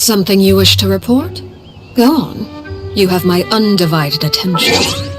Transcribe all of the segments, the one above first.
Something you wish to report? Go on. You have my undivided attention.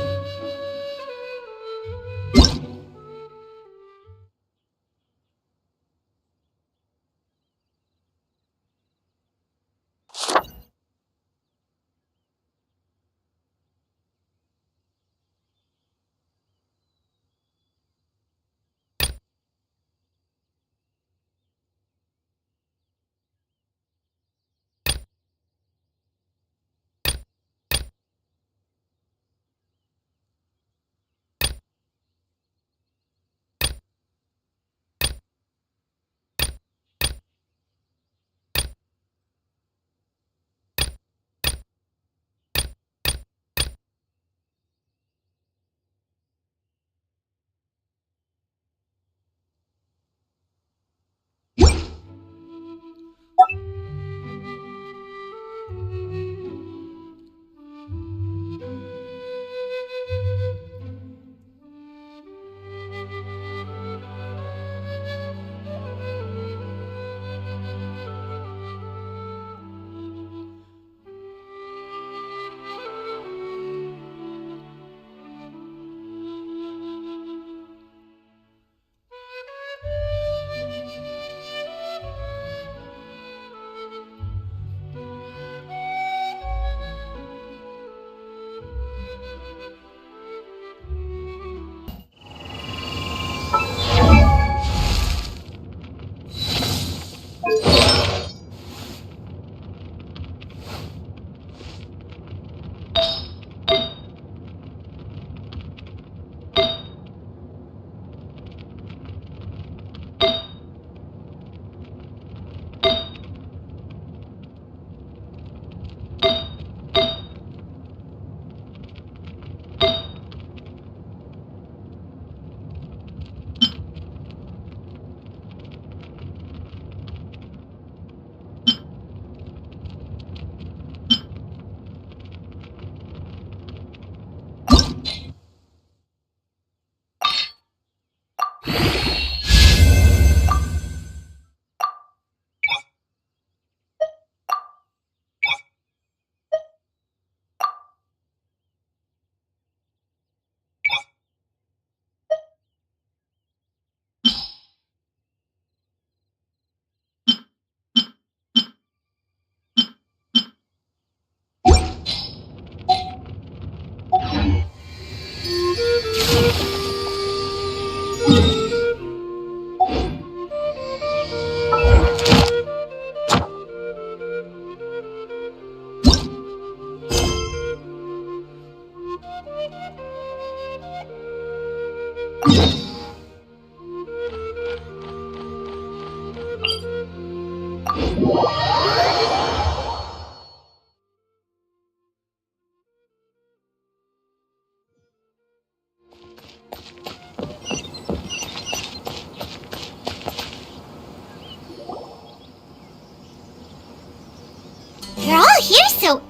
You're all here so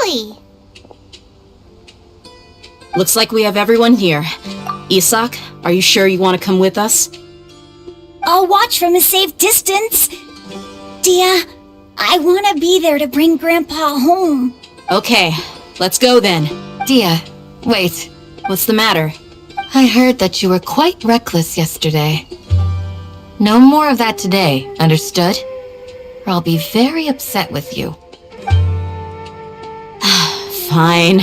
early! Looks like we have everyone here. Isak, are you sure you want to come with us? I'll watch from a safe distance. Dia, I want to be there to bring Grandpa home. Okay, let's go then. Dia, wait. What's the matter? I heard that you were quite reckless yesterday. No more of that today, understood? Or I'll be very upset with you. Fine.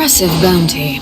impressive bounty.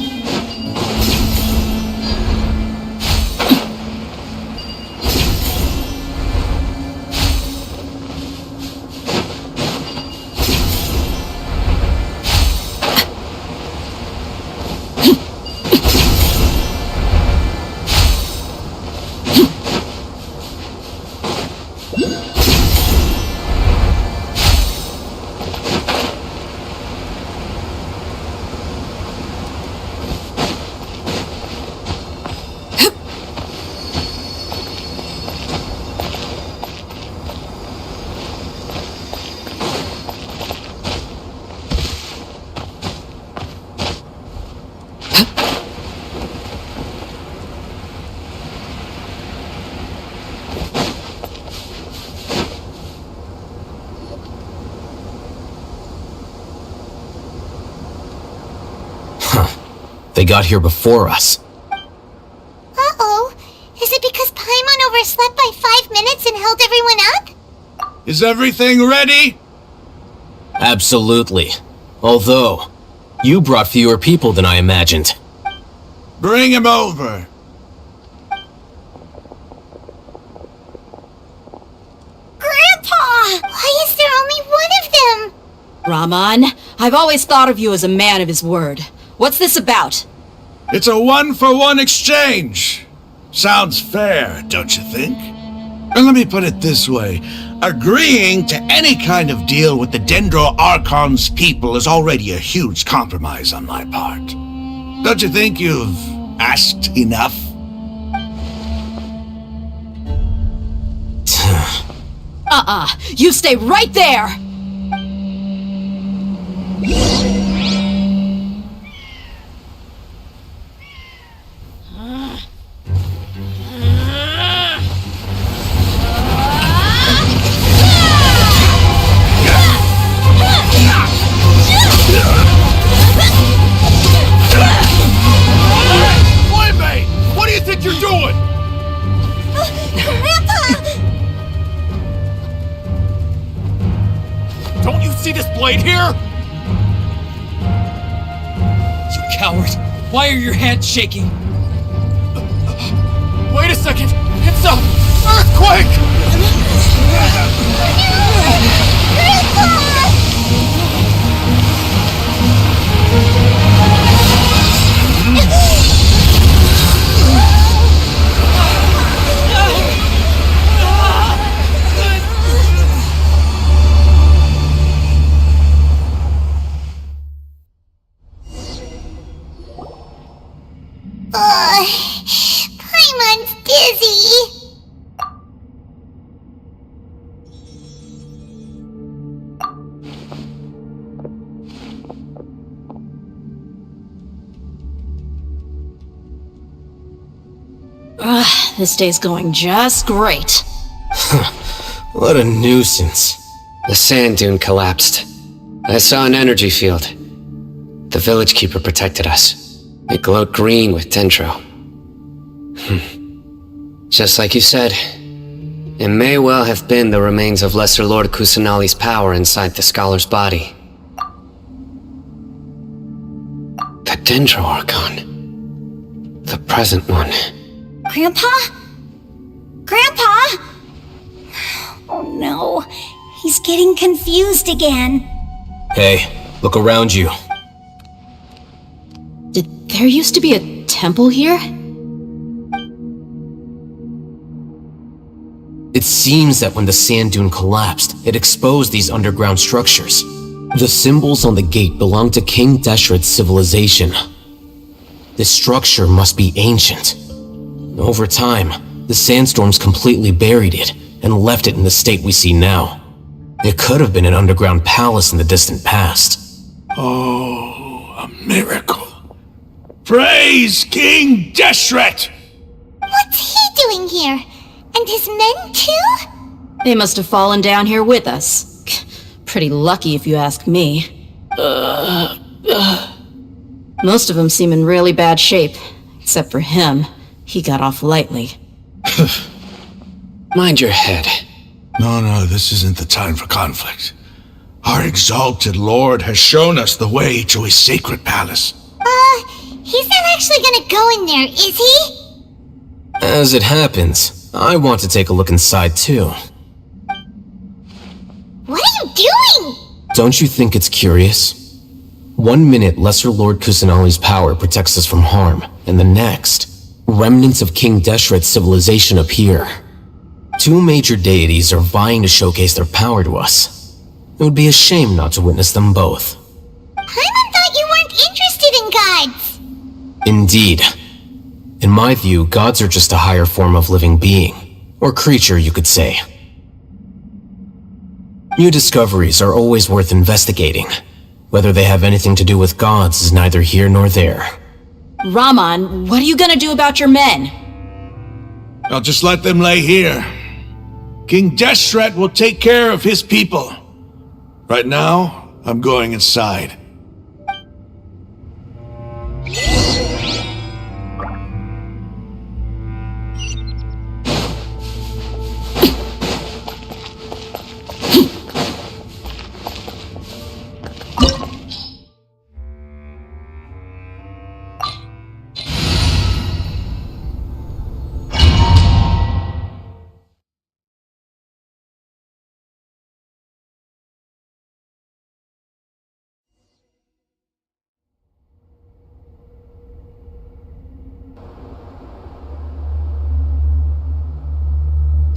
They got here before us. Uh-oh. Is it because Paimon overslept by 5 minutes and held everyone up? Is everything ready? Absolutely. Although, you brought fewer people than I imagined. Bring him over. Grandpa! Why is there only one of them? Raman, I've always thought of you as a man of his word. What's this about? It's a one-for-one exchange. Sounds fair, don't you think? And let me put it this way. Agreeing to any kind of deal with the Dendro Archon's people is already a huge compromise on my part. Don't you think you've asked enough? You stay right there! What do you think you're doing? Grandpa! Don't you see this blade here? You coward! Why are your hands shaking? Wait a second! It's a earthquake! Paimon's dizzy. This day's going just great. What a nuisance. The sand dune collapsed. I saw an energy field. The village keeper protected us. It glowed green with dendro. Just like you said, it may well have been the remains of Lesser Lord Kusanali's power inside the scholar's body. The Dendro Archon. The present one. Grandpa? Grandpa? Oh no, he's getting confused again. Hey, look around you. Did there used to be a temple here? It seems that when the sand dune collapsed, it exposed these underground structures. The symbols on the gate belong to King Deshret's civilization. This structure must be ancient. Over time, the sandstorms completely buried it and left it in the state we see now. It could have been an underground palace in the distant past. Oh, a miracle. Praise King Deshret! What's he doing here? And his men too? They must have fallen down here with us. Pretty lucky if you ask me. Most of them seem in really bad shape, except for him. He got off lightly. Mind your head. No, this isn't the time for conflict. Our exalted lord has shown us the way to his sacred palace. He's not actually gonna go in there, is he? As it happens, I want to take a look inside too. What are you doing? Don't you think it's curious? 1 minute, Lesser Lord Kusanali's power protects us from harm, and the next, remnants of King Deshret's civilization appear. 2 major deities are vying to showcase their power to us. It would be a shame not to witness them both. Paimon thought you weren't interested in gods. Indeed. In my view, gods are just a higher form of living being, or creature, you could say. New discoveries are always worth investigating. Whether they have anything to do with gods is neither here nor there. Raman, what are you gonna do about your men? I'll just let them lay here. King Deshret will take care of his people. Right now, I'm going inside.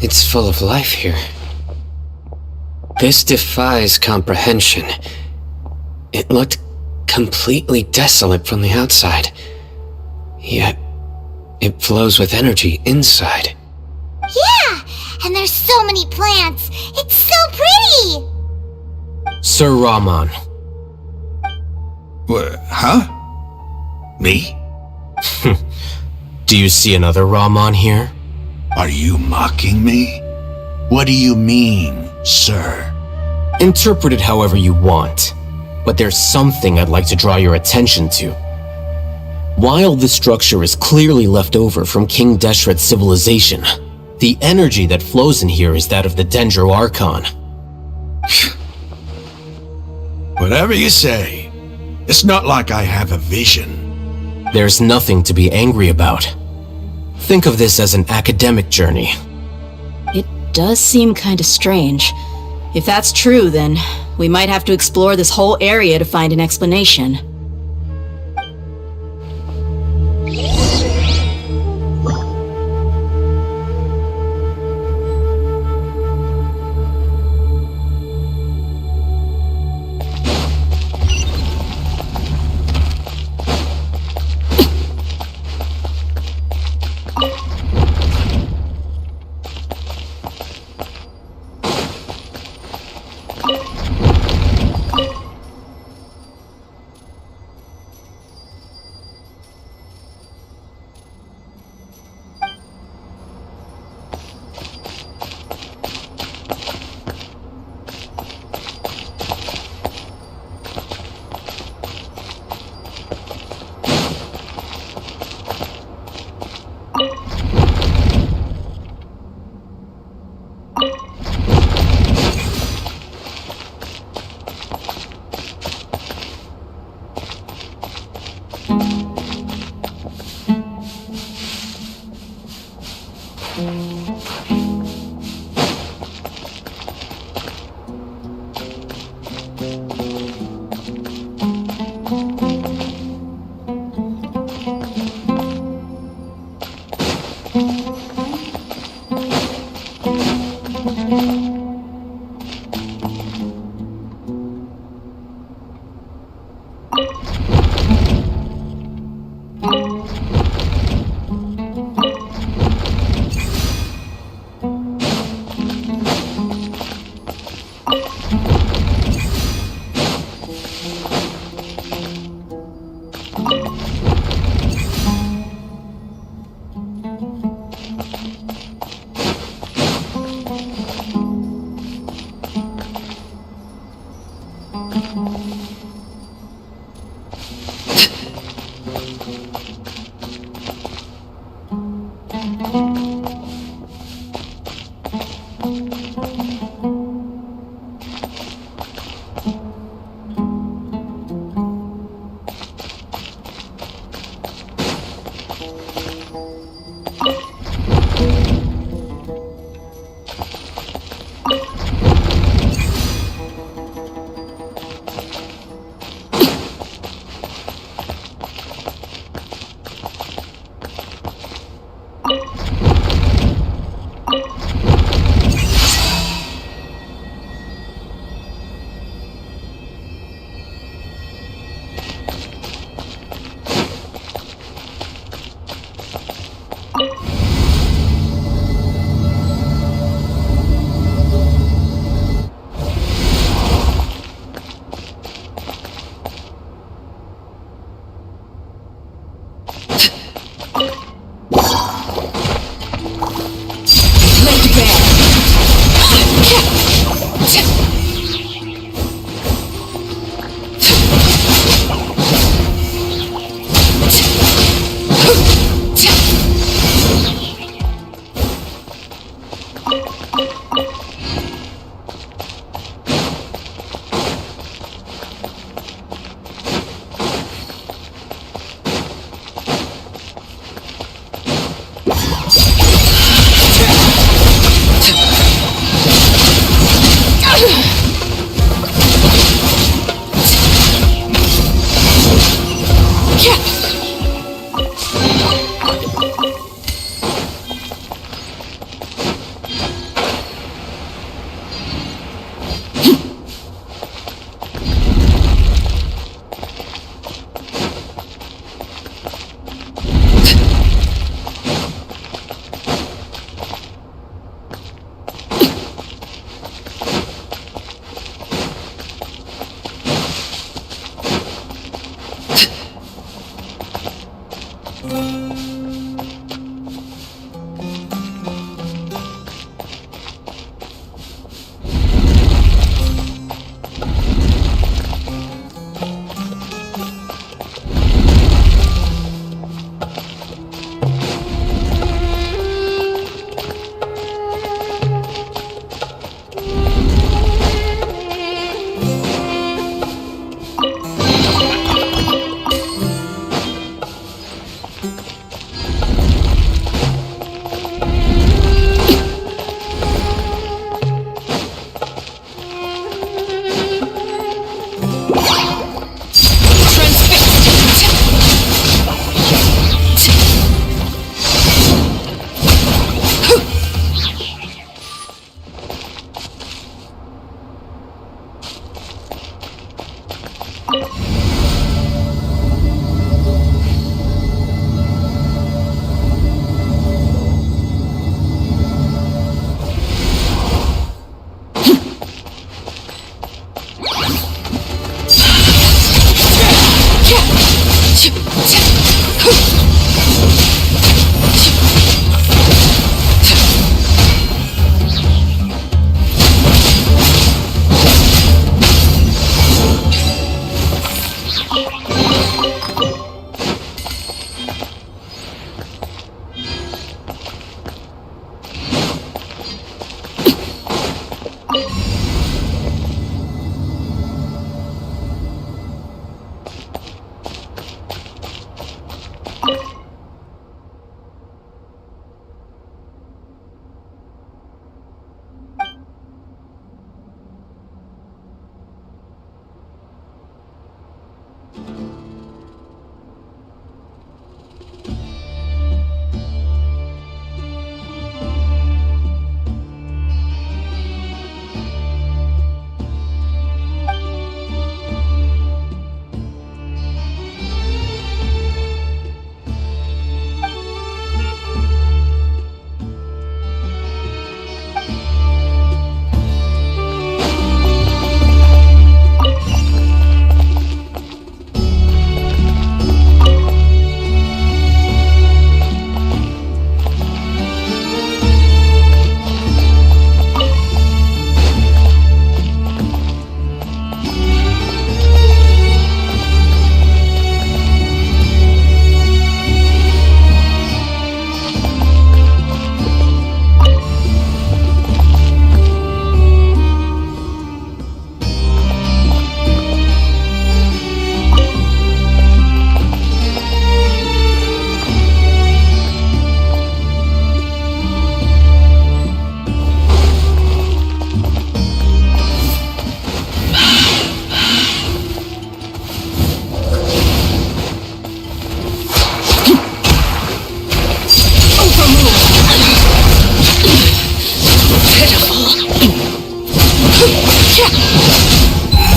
It's full of life here. This defies comprehension. It looked completely desolate from the outside. Yet, it flows with energy inside. Yeah, and there's so many plants. It's so pretty. Sir Raman. Huh? Me? Do you see another Raman here? Are you mocking me? What do you mean, sir? Interpret it however you want, but there's something I'd like to draw your attention to. While this structure is clearly left over from King Deshret's civilization, the energy that flows in here is that of the Dendro Archon. Whatever you say. It's not like I have a vision. There's nothing to be angry about. Think of this as an academic journey. It does seem kinda strange. If that's true, then we might have to explore this whole area to find an explanation.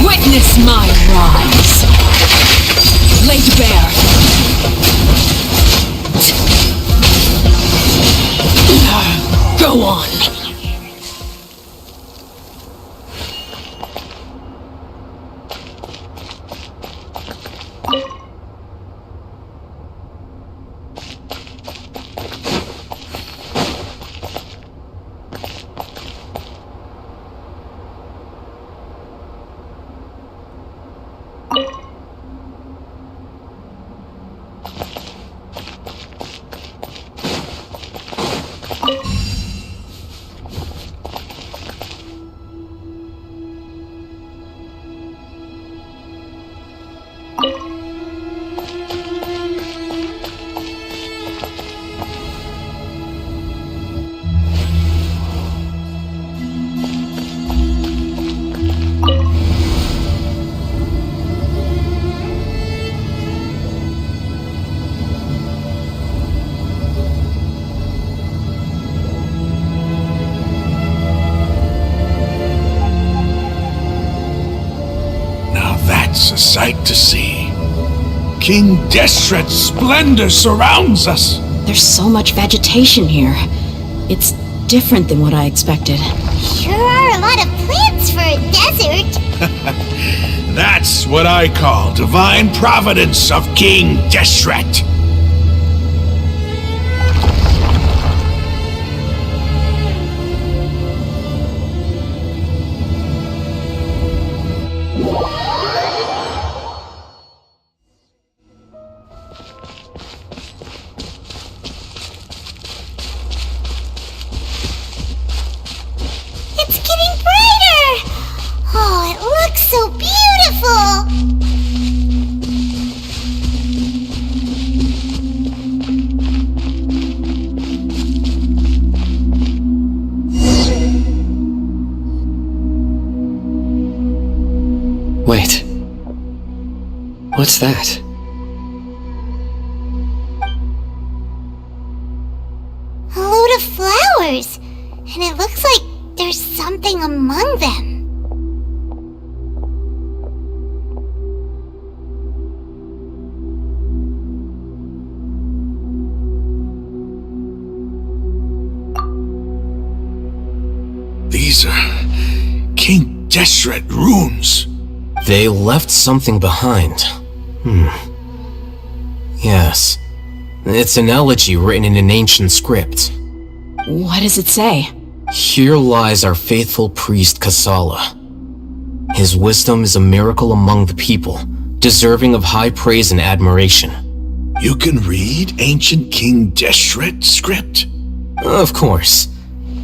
Witness my rise. Laid bare. Go on. It's a sight to see. King Deshret's splendor surrounds us. There's so much vegetation here. It's different than what I expected. Sure are a lot of plants for a desert. That's what I call divine providence of King Deshret. It's getting brighter! Oh, it looks so beautiful! Wait. What's that? A load of flowers! And it looks like there's something among them. These are King Deshret runes. They left something behind. Yes. It's an elegy written in an ancient script. What does it say? Here lies our faithful priest Kasala. His wisdom is a miracle among the people, deserving of high praise and admiration. You can read ancient King Deshret script? Of course.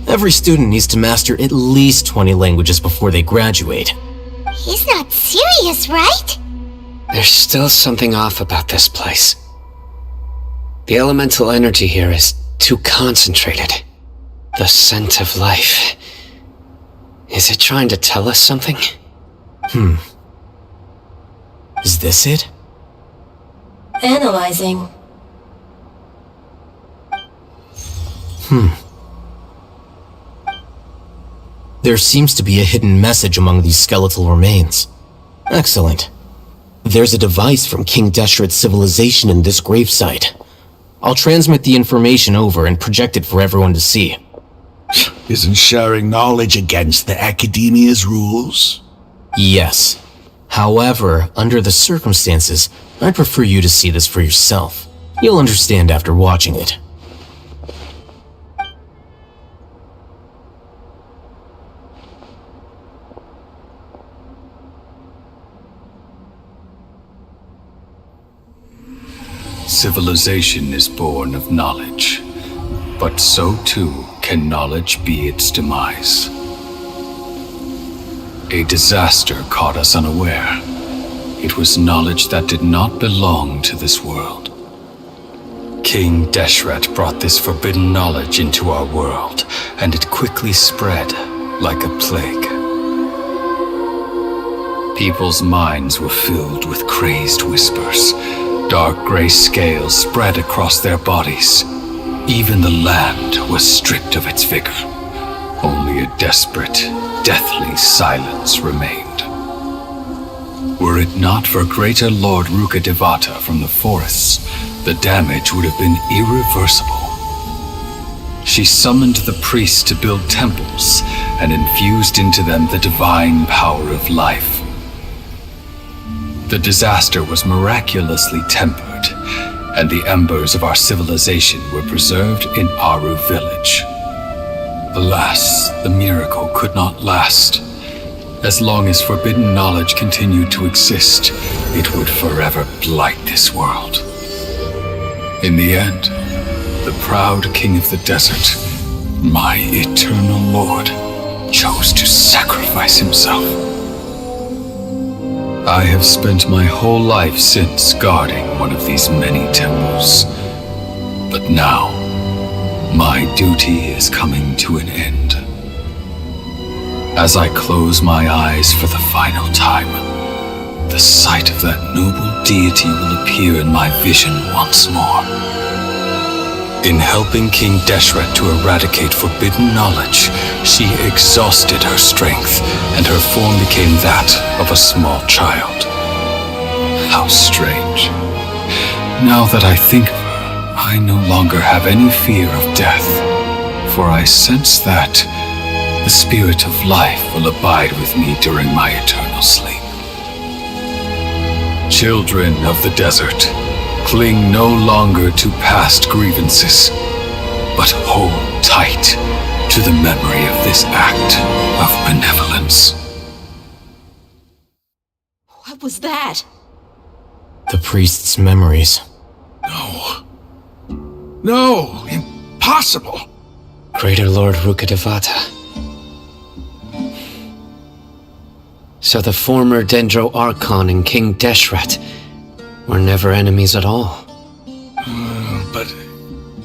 Every student needs to master at least 20 languages before they graduate. He's not serious, right? There's still something off about this place. The elemental energy here is too concentrated. The scent of life. Is it trying to tell us something? Is this it? Analyzing. There seems to be a hidden message among these skeletal remains. Excellent. There's a device from King Deshret's civilization in this gravesite. I'll transmit the information over and project it for everyone to see. Isn't sharing knowledge against the Academia's rules? Yes. However, under the circumstances, I'd prefer you to see this for yourself. You'll understand after watching it. Civilization is born of knowledge, but so too can knowledge be its demise. A disaster caught us unaware. It was knowledge that did not belong to this world. King Deshret brought this forbidden knowledge into our world, and it quickly spread like a plague. People's minds were filled with crazed whispers. Dark gray scales spread across their bodies. Even the land was stripped of its vigor. Only a desperate, deathly silence remained. Were it not for greater Lord Rukkhadevata from the forests, the damage would have been irreversible. She summoned the priests to build temples and infused into them the divine power of life. The disaster was miraculously tempered, and the embers of our civilization were preserved in Aru village. Alas, the miracle could not last. As long as forbidden knowledge continued to exist, it would forever blight this world. In the end, the proud king of the desert, my eternal lord, chose to sacrifice himself. I have spent my whole life since guarding one of these many temples. But now, my duty is coming to an end. As I close my eyes for the final time, the sight of that noble deity will appear in my vision once more. In helping King Deshret to eradicate forbidden knowledge, she exhausted her strength, and her form became that of a small child. How strange. Now that I think of her, I no longer have any fear of death, for I sense that the spirit of life will abide with me during my eternal sleep. Children of the desert, cling no longer to past grievances, but hold tight to the memory of this act of benevolence. What was that? The priest's memories. No, impossible. Greater Lord Rukkhadevata. So the former Dendro Archon and King Deshret were never enemies at all. But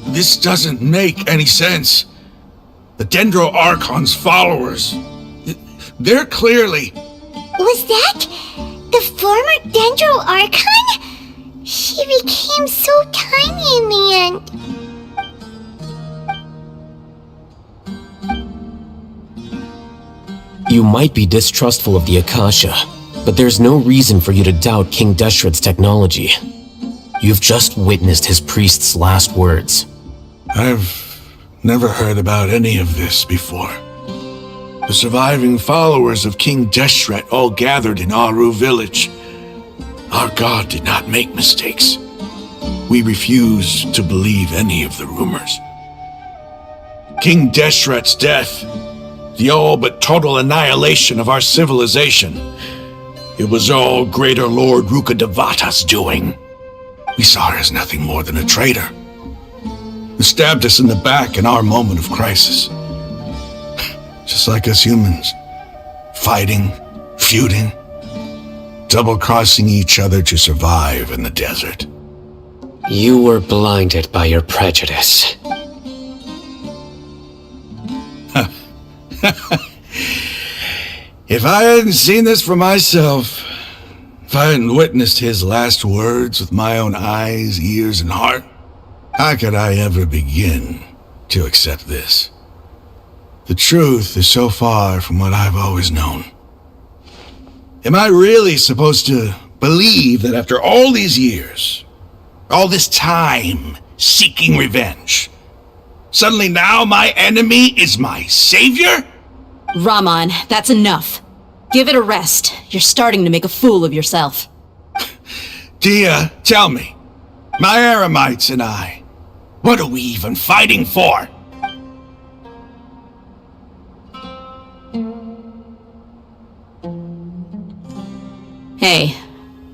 this doesn't make any sense. The Dendro Archon's followers, they're clearly... Was that the former Dendro Archon? She became so tiny in the end. You might be distrustful of the Akasha, but there's no reason for you to doubt King Deshret's technology. You've just witnessed his priest's last words. I've never heard about any of this before. The surviving followers of King Deshret all gathered in Aru village. Our god did not make mistakes. We refuse to believe any of the rumors. King Deshret's death, the all but total annihilation of our civilization, it was all Greater Lord Rukkhadevata's doing. We saw her as nothing more than a traitor, who stabbed us in the back in our moment of crisis. just like us humans. Fighting, feuding, double-crossing each other to survive in the desert. You were blinded by your prejudice. If I hadn't seen this for myself, if I hadn't witnessed his last words with my own eyes, ears, and heart, how could I ever begin to accept this? The truth is so far from what I've always known. Am I really supposed to believe that after all these years, all this time seeking revenge, suddenly now my enemy is my savior? Raman, that's enough. Give it a rest. You're starting to make a fool of yourself. Dia, tell me, my Eremites and I, what are we even fighting for? Hey,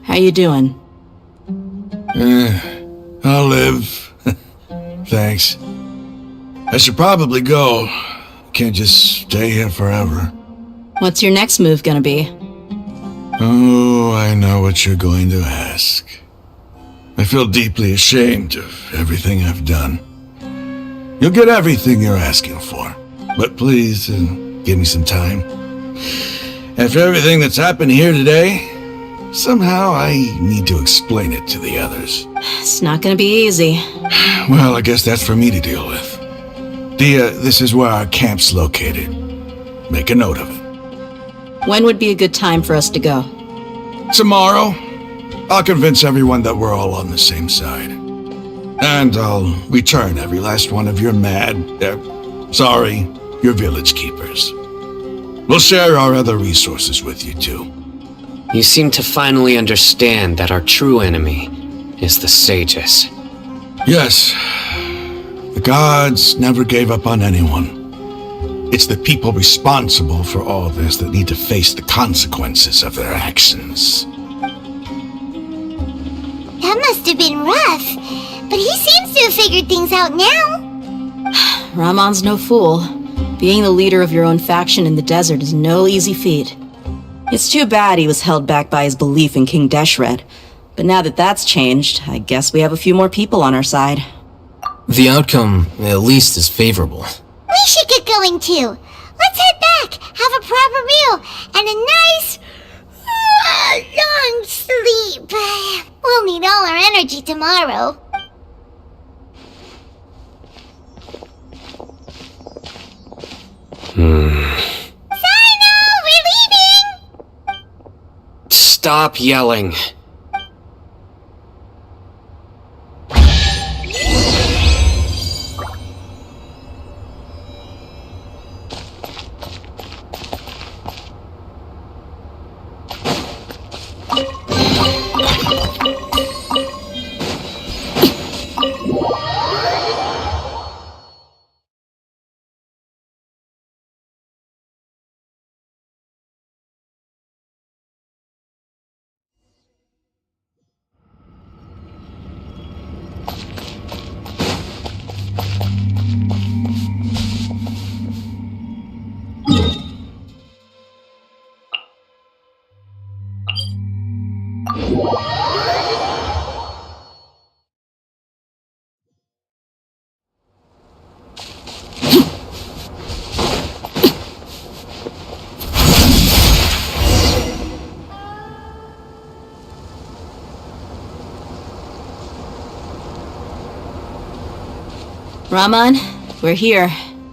how you doing? I'll live. Thanks. I should probably go. Can't just stay here forever. What's your next move gonna be? Oh, I know what you're going to ask. I feel deeply ashamed of everything I've done. You'll get everything you're asking for, but please give me some time. After everything that's happened here today, somehow I need to explain it to the others. It's not gonna be easy. Well, I guess that's for me to deal with. Dia, this is where our camp's located. Make a note of it. When would be a good time for us to go? Tomorrow, I'll convince everyone that we're all on the same side. And I'll return every last one of your your village keepers. We'll share our other resources with you too. You seem to finally understand that our true enemy is the sages. Yes, the gods never gave up on anyone. It's the people responsible for all this that need to face the consequences of their actions. That must have been rough, but he seems to have figured things out now. Raman's no fool. Being the leader of your own faction in the desert is no easy feat. It's too bad he was held back by his belief in King Deshret. But now that that's changed, I guess we have a few more people on our side. The outcome, at least, is favorable. We should get going too. Let's head back, have a proper meal, and a nice, long sleep. We'll need all our energy tomorrow. Sino, we're leaving! Stop yelling. Raman, we're here.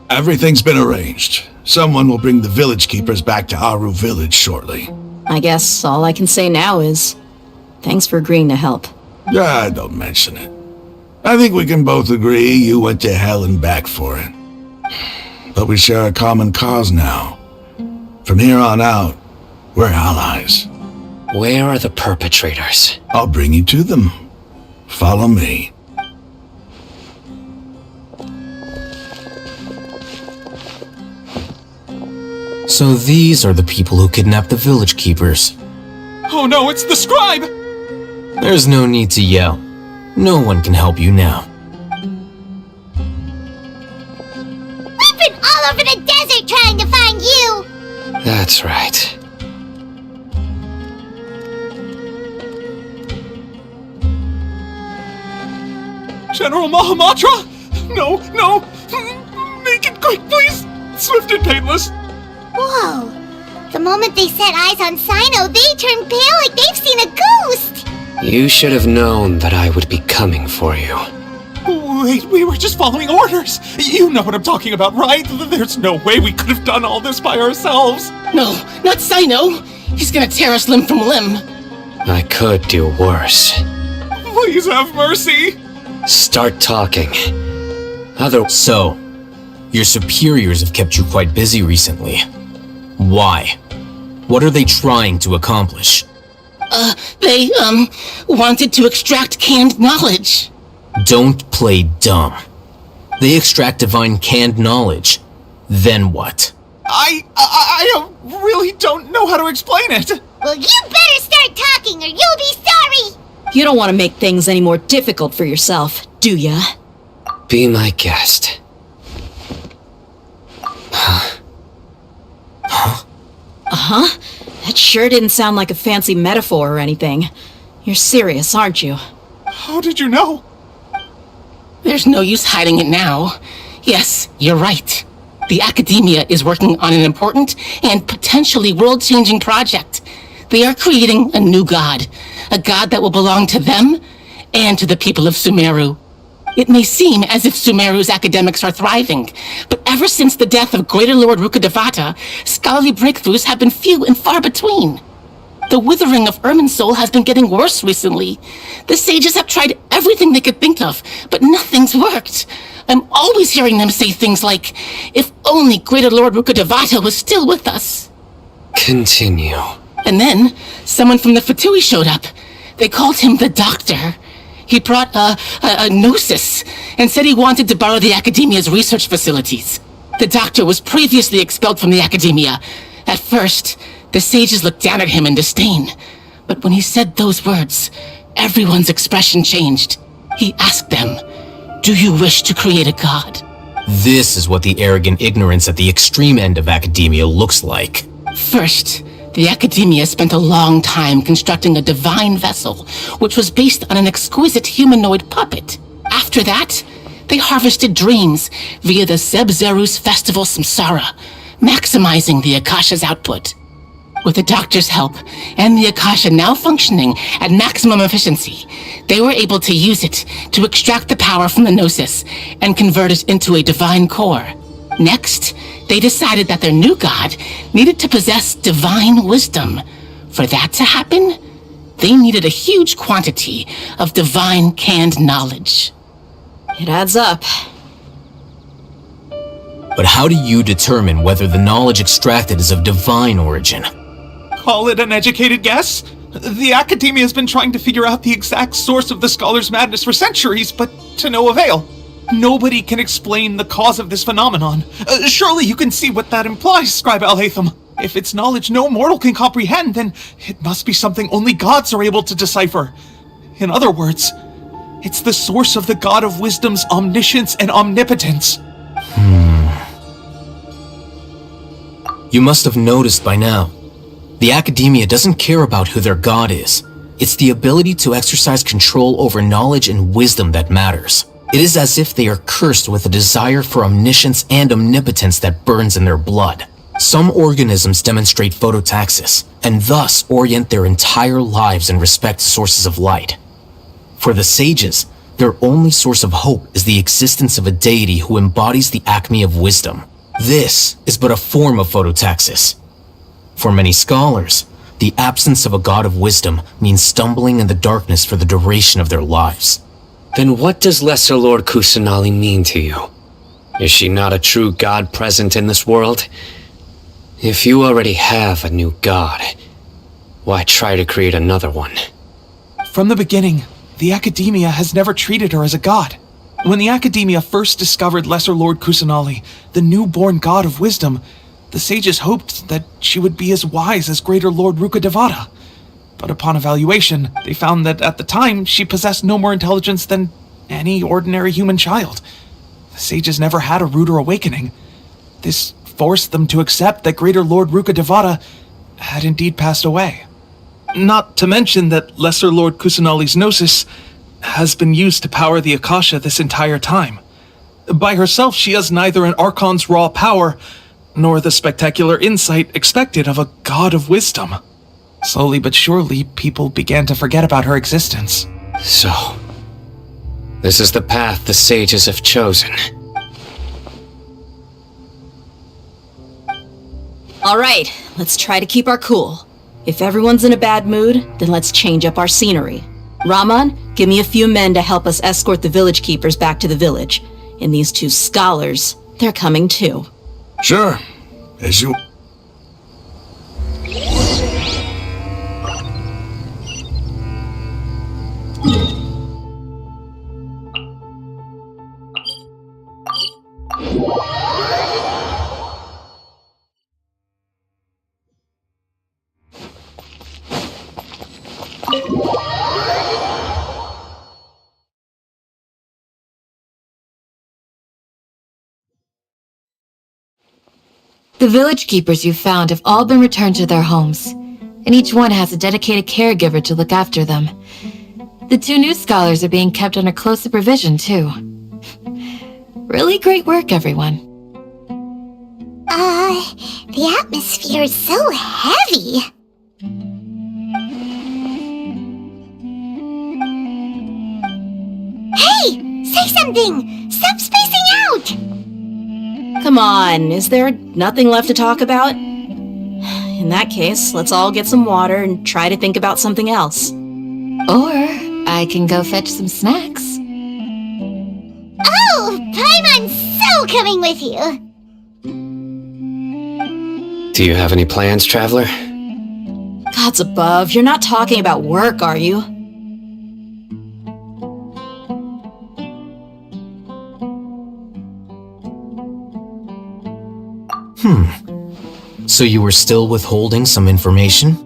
Everything's been arranged. Someone will bring the village keepers back to Aru village shortly. I guess all I can say now is, thanks for agreeing to help. Don't mention it. I think we can both agree you went to hell and back for it. But we share a common cause now. From here on out, we're allies. Where are the perpetrators? I'll bring you to them. Follow me. So these are the people who kidnapped the village keepers. Oh no, it's the scribe! There's no need to yell. No one can help you now. We've been all over the desert trying to find you! That's right. General Mahamatra? No, no! Make it quick, please! Swift and painless! Whoa! The moment they set eyes on Sino, they turned pale like they've seen a ghost! You should have known that I would be coming for you. Wait, we were just following orders! You know what I'm talking about, right? There's no way we could have done all this by ourselves! No, not Sino! He's gonna tear us limb from limb! I could do worse. Please have mercy! Start talking. So, your superiors have kept you quite busy recently. Why? What are they trying to accomplish? They, wanted to extract canned knowledge. Don't play dumb. They extract divine canned knowledge. Then what? I really don't know how to explain it! Well, you better start talking or you'll be sorry! You don't want to make things any more difficult for yourself, do ya? Be my guest. Uh-huh? That sure didn't sound like a fancy metaphor or anything. You're serious, aren't you? How did you know? There's no use hiding it now. Yes, you're right. The Academia is working on an important and potentially world-changing project. They are creating a new god. A god that will belong to them and to the people of Sumeru. It may seem as if Sumeru's academics are thriving, but ever since the death of Greater Lord Rukkhadevata, scholarly breakthroughs have been few and far between. The withering of Irminsul has been getting worse recently. The sages have tried everything they could think of, but nothing's worked. I'm always hearing them say things like, if only Greater Lord Rukkhadevata was still with us. Continue. And then, someone from the Fatui showed up. They called him the Doctor. He brought a gnosis and said he wanted to borrow the Academia's research facilities. The Doctor was previously expelled from the Academia. At first, the sages looked down at him in disdain. But when he said those words, everyone's expression changed. He asked them, "Do you wish to create a god?" This is what the arrogant ignorance at the extreme end of academia looks like. First, the Academia spent a long time constructing a divine vessel, which was based on an exquisite humanoid puppet. After that, they harvested dreams via the Zeb-Zerus Festival Samsara, maximizing the Akasha's output. With the Doctor's help, and the Akasha now functioning at maximum efficiency, they were able to use it to extract the power from the Gnosis and convert it into a divine core. Next, they decided that their new god needed to possess divine wisdom. For that to happen, they needed a huge quantity of divine canned knowledge. It adds up. But how do you determine whether the knowledge extracted is of divine origin? Call it an educated guess? The Academia has been trying to figure out the exact source of the Scholar's madness for centuries, but to no avail. Nobody can explain the cause of this phenomenon. Surely you can see what that implies, Scribe Alhaitham. If it's knowledge no mortal can comprehend, then it must be something only gods are able to decipher. In other words, it's the source of the God of Wisdom's omniscience and omnipotence. You must have noticed by now. The Academia doesn't care about who their god is. It's the ability to exercise control over knowledge and wisdom that matters. It is as if they are cursed with a desire for omniscience and omnipotence that burns in their blood. Some organisms demonstrate phototaxis, and thus orient their entire lives in respect to sources of light. For the sages, their only source of hope is the existence of a deity who embodies the acme of wisdom. This is but a form of phototaxis. For many scholars, the absence of a god of wisdom means stumbling in the darkness for the duration of their lives. Then what does Lesser Lord Kusanali mean to you? Is she not a true god present in this world? If you already have a new god, why try to create another one? From the beginning, the Academia has never treated her as a god. When the Academia first discovered Lesser Lord Kusanali, the newborn god of wisdom, the sages hoped that she would be as wise as Greater Lord Rukkhadevata. But upon evaluation, they found that at the time, she possessed no more intelligence than any ordinary human child. The sages never had a ruder awakening. This forced them to accept that Greater Lord Rukkhadevata had indeed passed away. Not to mention that Lesser Lord Kusanali's Gnosis has been used to power the Akasha this entire time. By herself, she has neither an Archon's raw power, nor the spectacular insight expected of a god of wisdom. Slowly but surely, people began to forget about her existence. So, this is the path the sages have chosen. Alright, let's try to keep our cool. If everyone's in a bad mood, then let's change up our scenery. Raman, give me a few men to help us escort the village keepers back to the village. And these two scholars, they're coming too. Sure. As you... The village keepers you found have all been returned to their homes, and each one has a dedicated caregiver to look after them. The two new scholars are being kept under close supervision, too. Really great work, everyone. The atmosphere is so heavy. Hey! Say something! Stop spacing out! Come on, is there nothing left to talk about? In that case, let's all get some water and try to think about something else. Or I can go fetch some snacks. Oh! Paimon's so coming with you! Do you have any plans, Traveler? Gods above, you're not talking about work, are you? So you were still withholding some information?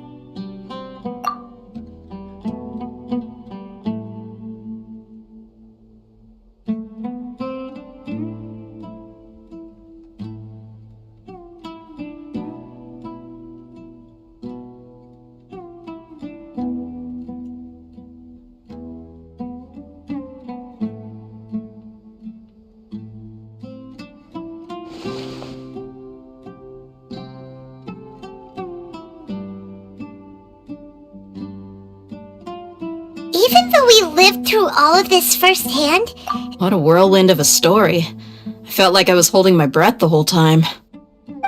Even though we lived through all of this firsthand, What a whirlwind of a story. I felt like I was holding my breath the whole time.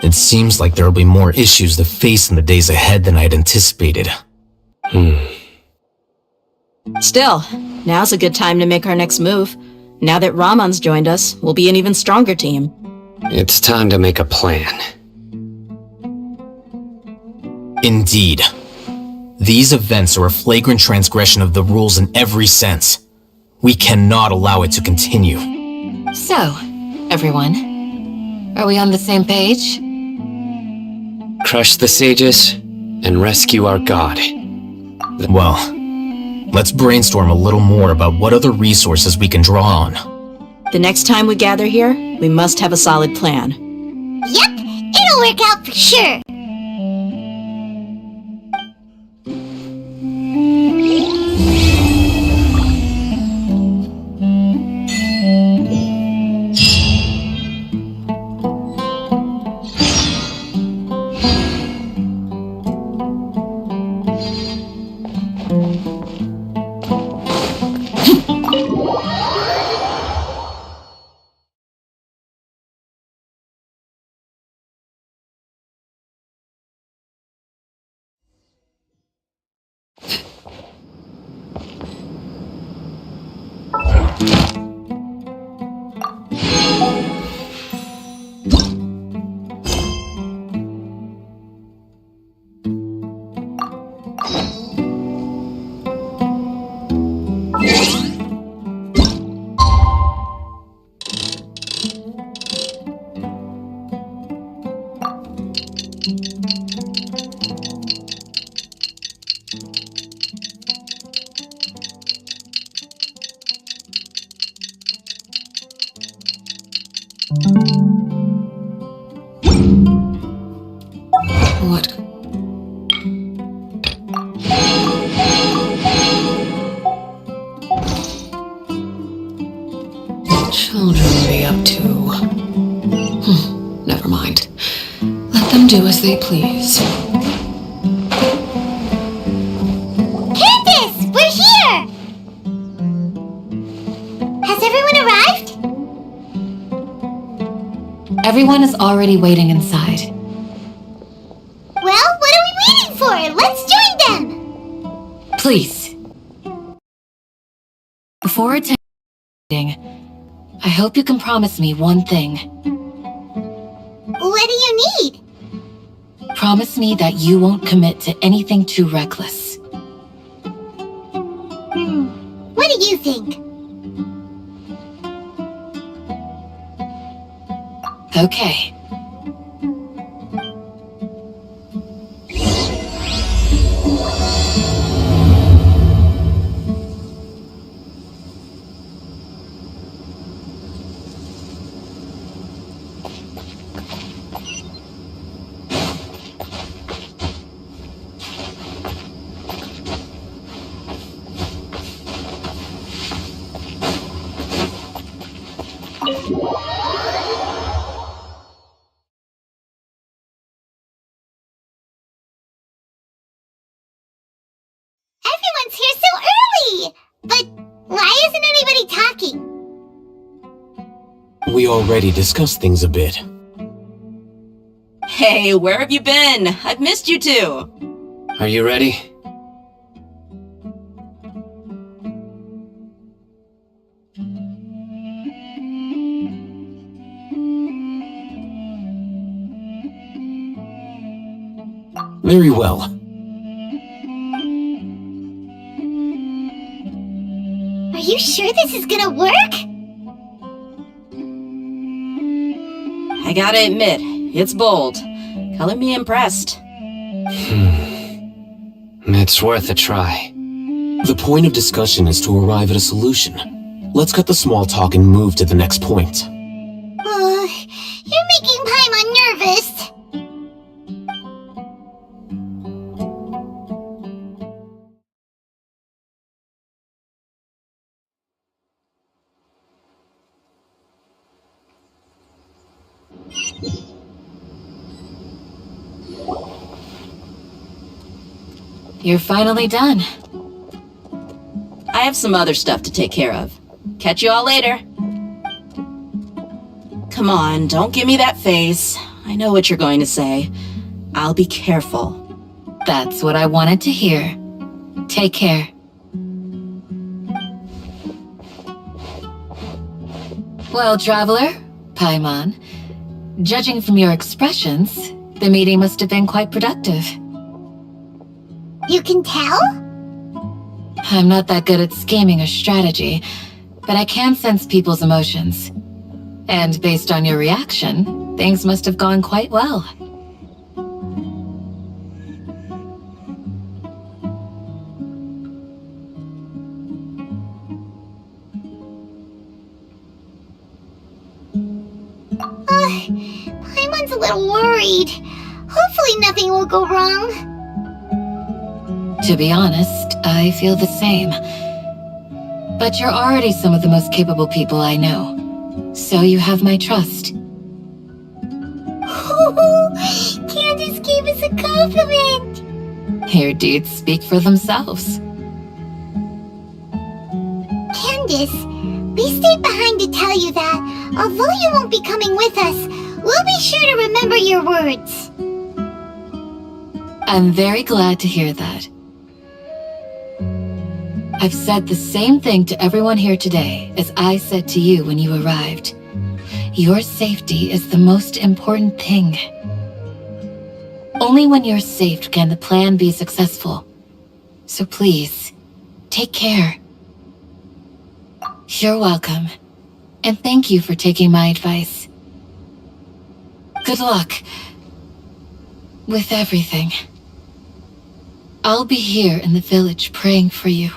It seems like there'll be more issues to face in the days ahead than I'd anticipated. Still, now's a good time to make our next move. Now that Raman's joined us, we'll be an even stronger team. It's time to make a plan. Indeed. These events are a flagrant transgression of the rules in every sense. We cannot allow it to continue. So, everyone, are we on the same page? Crush the sages and rescue our god. Well, let's brainstorm a little more about what other resources we can draw on. The next time we gather here, we must have a solid plan. yep, it'll work out for sure. can do as they please. Candace! We're here! Has everyone arrived? Everyone is already waiting inside. Well, what are we waiting for? Let's join them! Please. Before attending, I hope you can promise me one thing. What do you need? Promise me that you won't commit to anything too reckless. What do you think? Okay. Everyone's here so early! But why isn't anybody talking? We already discussed things a bit. Hey, where have you been? I've missed you too. Are you ready? Very well. Are you sure this is gonna work? I gotta admit, it's bold. Color me impressed. It's worth a try. The point of discussion is to arrive at a solution. Let's cut the small talk and move to the next point. You're making Paimon nervous. You're finally done. I have some other stuff to take care of. Catch you all later. Come on, don't give me that face. I know what you're going to say. I'll be careful. That's what I wanted to hear. Take care. Well, traveler, Paimon, judging from your expressions, the meeting must have been quite productive. You can tell? I'm not that good at scheming or strategy, but I can sense people's emotions. And based on your reaction, things must have gone quite well. Paimon's a little worried. Hopefully nothing will go wrong. To be honest, I feel the same. But you're already some of the most capable people I know. So you have my trust. Candace gave us a compliment! Your deeds speak for themselves. Candace, we stayed behind to tell you that, although you won't be coming with us, we'll be sure to remember your words. I'm very glad to hear that. I've said the same thing to everyone here today as I said to you when you arrived. Your safety is the most important thing. Only when you're safe can the plan be successful. So please, take care. You're welcome. And thank you for taking my advice. Good luck with everything. I'll be here in the village praying for you.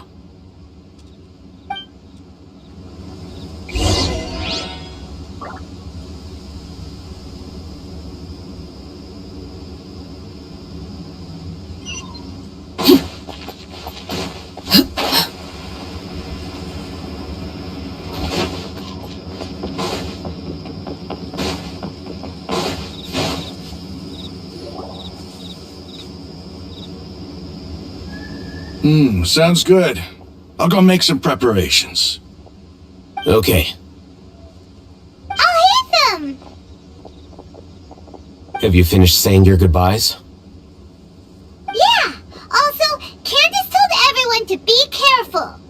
Sounds good. I'll go make some preparations. Okay. I'll hit them! Have you finished saying your goodbyes? Yeah! Also, Candace told everyone to be careful.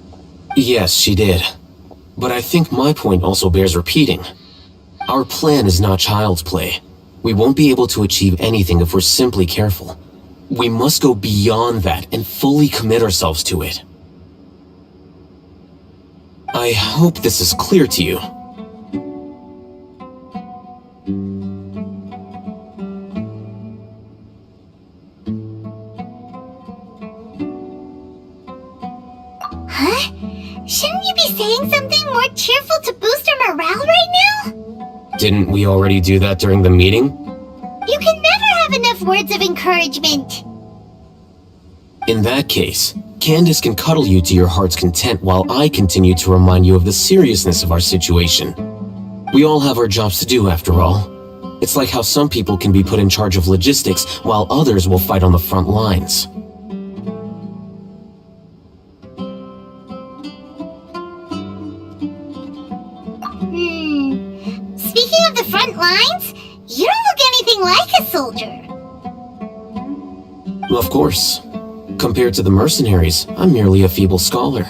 Yes, she did. But I think my point also bears repeating. Our plan is not child's play. We won't be able to achieve anything if we're simply careful. We must go beyond that and fully commit ourselves to it. I hope this is clear to you. Huh? Shouldn't you be saying something more cheerful to boost our morale right now? Didn't we already do that during the meeting? You can never have enough words of encouragement. In that case, Candace can cuddle you to your heart's content while I continue to remind you of the seriousness of our situation. We all have our jobs to do, after all. It's like how some people can be put in charge of logistics while others will fight on the front lines. Speaking of the front lines, you don't look anything like a soldier. Of course. Compared to the mercenaries, I'm merely a feeble scholar.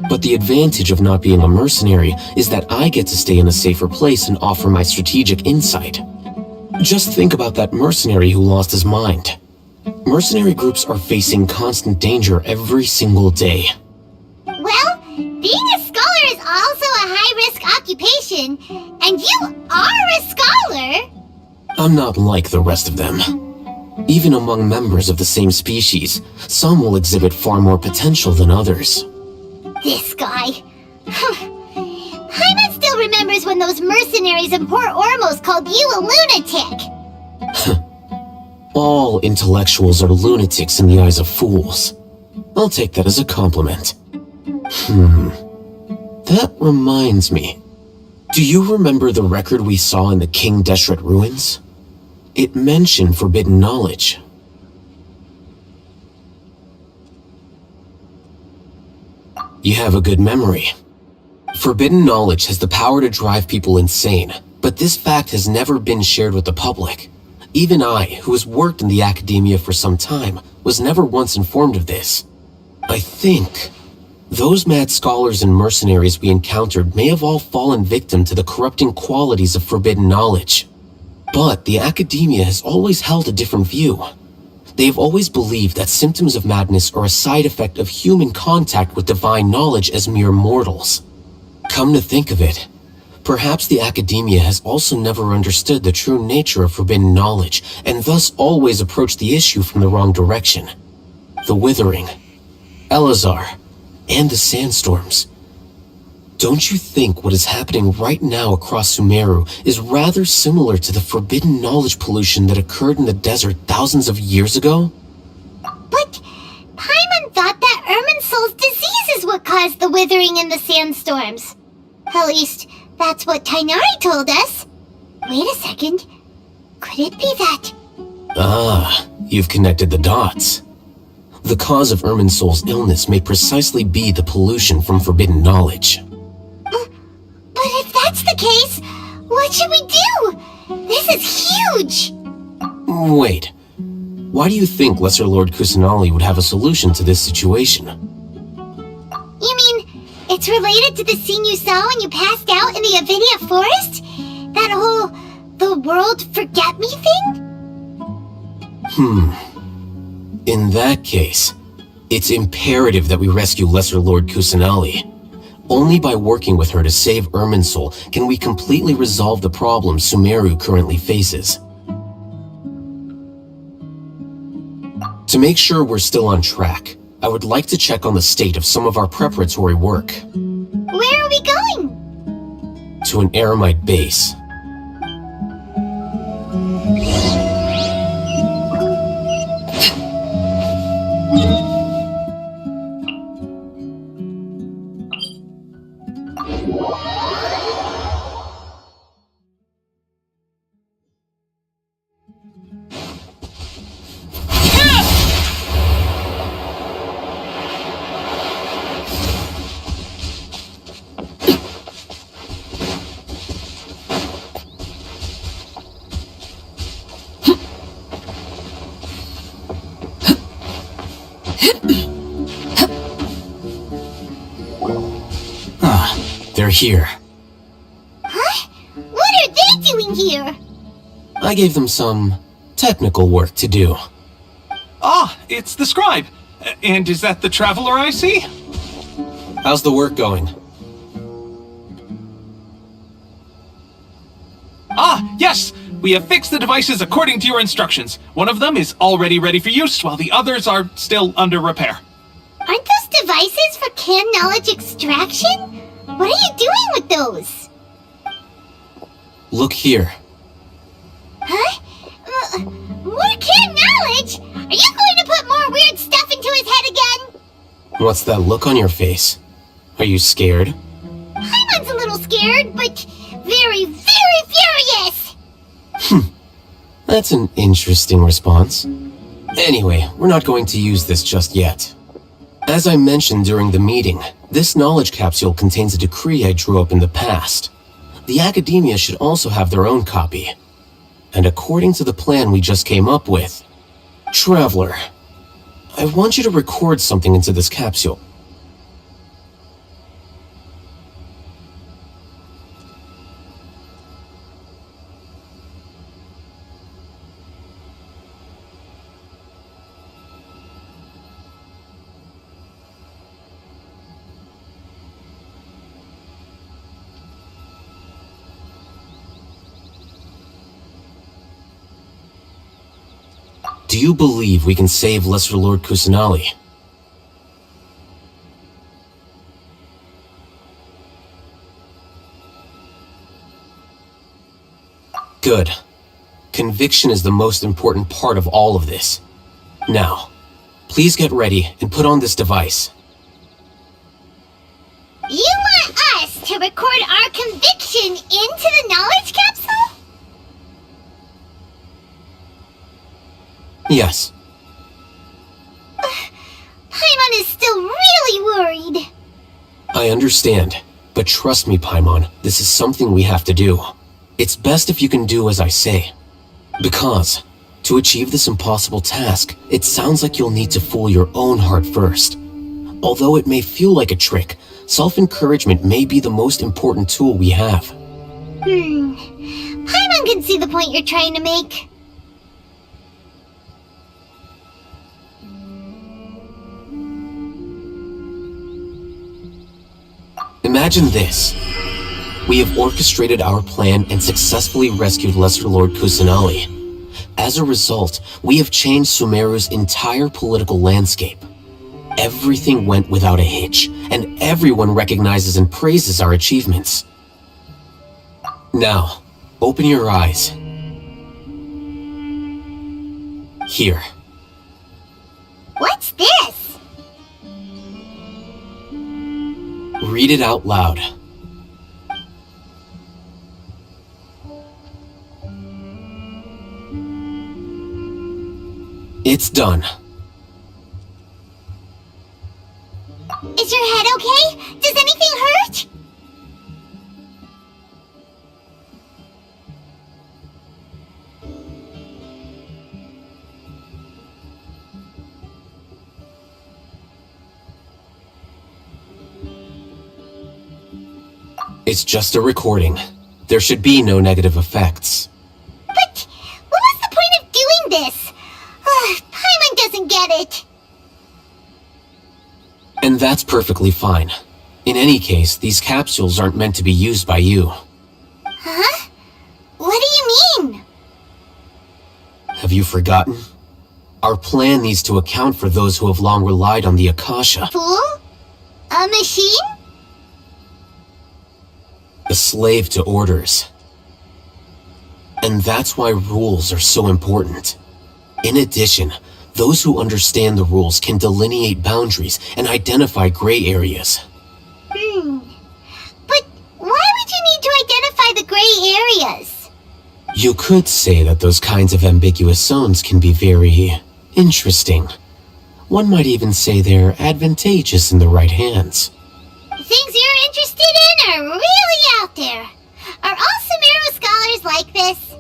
But the advantage of not being a mercenary is that I get to stay in a safer place and offer my strategic insight. Just think about that mercenary who lost his mind. Mercenary groups are facing constant danger every single day. Well, being a scholar is also a high-risk occupation, and you are a scholar! I'm not like the rest of them. Even among members of the same species, some will exhibit far more potential than others. This guy. Paimon still remembers when those mercenaries in Port Ormos called you a lunatic. All intellectuals are lunatics in the eyes of fools. I'll take that as a compliment. That reminds me. Do you remember the record we saw in the King Deshret ruins? It mentioned forbidden knowledge. You have a good memory. Forbidden knowledge has the power to drive people insane, but this fact has never been shared with the public. Even I, who has worked in the academia for some time, was never once informed of this. I think those mad scholars and mercenaries we encountered may have all fallen victim to the corrupting qualities of forbidden knowledge. But the academia has always held a different view. They have always believed that symptoms of madness are a side effect of human contact with divine knowledge as mere mortals. Come to think of it, perhaps the academia has also never understood the true nature of forbidden knowledge, and thus always approached the issue from the wrong direction. The Withering, Elazar, and the sandstorms. Don't you think what is happening right now across Sumeru is rather similar to the forbidden knowledge pollution that occurred in the desert thousands of years ago? But Paimon thought that Irminsul's disease is what caused the withering and the sandstorms. At least, that's what Tighnari told us. Wait a second. Could it be that? Ah, you've connected the dots. The cause of Irminsul's illness may precisely be the pollution from forbidden knowledge. But if that's the case, what should we do? This is huge! Wait. Why do you think Lesser Lord Kusanali would have a solution to this situation? You mean, it's related to the scene you saw when you passed out in the Avinia Forest? That whole, the world forget me thing? In that case, it's imperative that we rescue Lesser Lord Kusanali. Only by working with her to save Irminsul can we completely resolve the problems Sumeru currently faces. To make sure we're still on track, I would like to check on the state of some of our preparatory work. Where are we going? To an Eremite base. They're here. Huh? What are they doing here? I gave them some technical work to do. Ah, it's the scribe. And is that the traveler I see? How's the work going? Ah, yes! We have fixed the devices according to your instructions. One of them is already ready for use, while the others are still under repair. Aren't those devices for canned knowledge extraction? What are you doing with those? Look here. Huh? More canned knowledge? Are you going to put more weird stuff into his head again? What's that look on your face? Are you scared? Paimon's a little scared, but very, very furious! That's an interesting response. Anyway, we're not going to use this just yet. As I mentioned during the meeting, this knowledge capsule contains a decree I drew up in the past. The academia should also have their own copy. And according to the plan we just came up with, Traveler, I want you to record something into this capsule. Do you believe we can save Lesser Lord Kusanali? Good. Conviction is the most important part of all of this. Now, please get ready and put on this device. You want us to record our conviction into the knowledge capsule? Yes. Paimon is still really worried. I understand, but trust me, Paimon, this is something we have to do. It's best if you can do as I say. Because, to achieve this impossible task, it sounds like you'll need to fool your own heart first. Although it may feel like a trick, self-encouragement may be the most important tool we have. Paimon can see the point you're trying to make. Imagine this. We have orchestrated our plan and successfully rescued Lesser Lord Kusanali. As a result, we have changed Sumeru's entire political landscape. Everything went without a hitch, and everyone recognizes and praises our achievements. Now, open your eyes. Here. What's this? Read it out loud. It's done. Is your head okay? Does anything hurt? It's just a recording. There should be no negative effects. But what was the point of doing this? Paimon doesn't get it. And that's perfectly fine. In any case, these capsules aren't meant to be used by you. Huh? What do you mean? Have you forgotten? Our plan needs to account for those who have long relied on the Akasha. Fool? A machine? A slave to orders. And that's why rules are so important. In addition, those who understand the rules can delineate boundaries and identify gray areas. But why would you need to identify the gray areas? You could say that those kinds of ambiguous zones can be very interesting. One might even say they're advantageous in the right hands. Things you're interested in are really out there. Are all Sumeru scholars like this?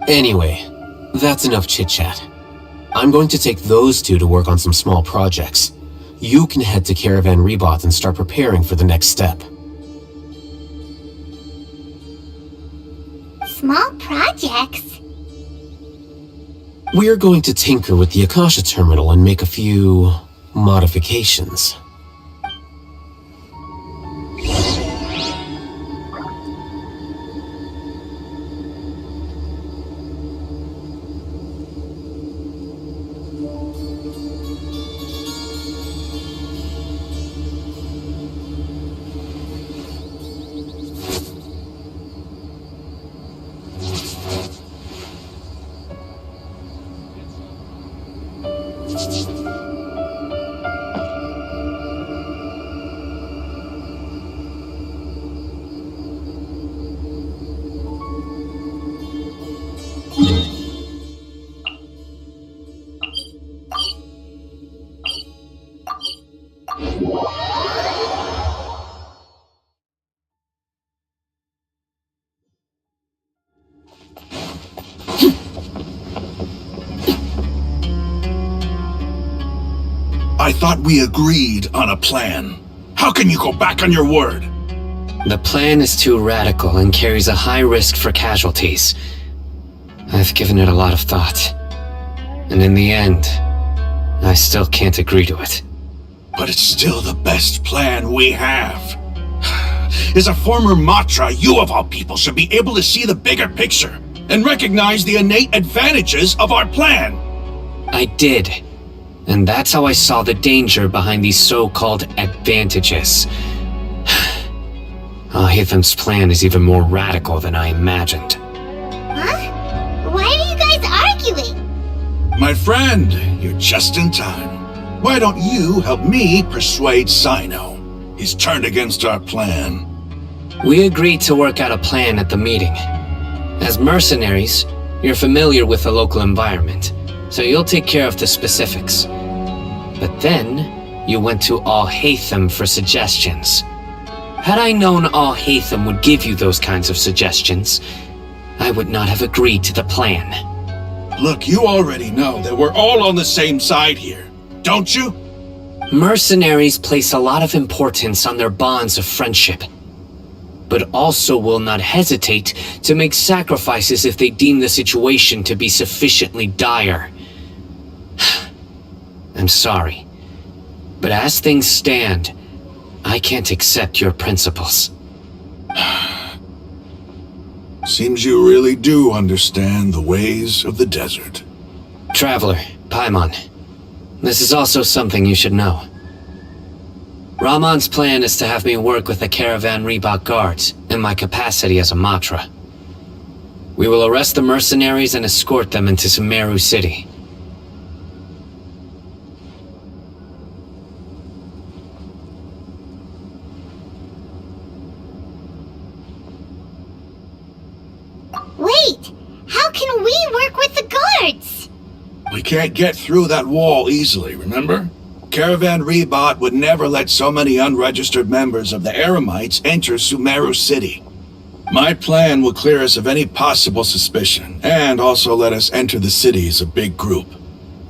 Anyway, that's enough chit-chat. I'm going to take those two to work on some small projects. You can head to Caravan Rebot and start preparing for the next step. Small projects? We're going to tinker with the Akasha terminal and make a few modifications. I thought we agreed on a plan. How can you go back on your word? The plan is too radical and carries a high risk for casualties. I've given it a lot of thought. And in the end, I still can't agree to it. But it's still the best plan we have. As a former Matra, you of all people should be able to see the bigger picture and recognize the innate advantages of our plan. I did. And that's how I saw the danger behind these so-called advantages. Alhaitham's plan is even more radical than I imagined. Huh? Why are you guys arguing? My friend, you're just in time. Why don't you help me persuade Sino? He's turned against our plan. We agreed to work out a plan at the meeting. As mercenaries, you're familiar with the local environment, so you'll take care of the specifics. But then, you went to Alhaitham for suggestions. Had I known Alhaitham would give you those kinds of suggestions, I would not have agreed to the plan. Look, you already know that we're all on the same side here, don't you? Mercenaries place a lot of importance on their bonds of friendship, but also will not hesitate to make sacrifices if they deem the situation to be sufficiently dire. I'm sorry, but as things stand, I can't accept your principles. Seems you really do understand the ways of the desert. Traveler, Paimon, this is also something you should know. Ramon's plan is to have me work with the Caravan Rebot guards in my capacity as a Matra. We will arrest the mercenaries and escort them into Sumeru City. Wait! How can we work with the guards? We can't get through that wall easily, remember? Caravan Rebot would never let so many unregistered members of the Eremites enter Sumeru City. My plan will clear us of any possible suspicion, and also let us enter the city as a big group.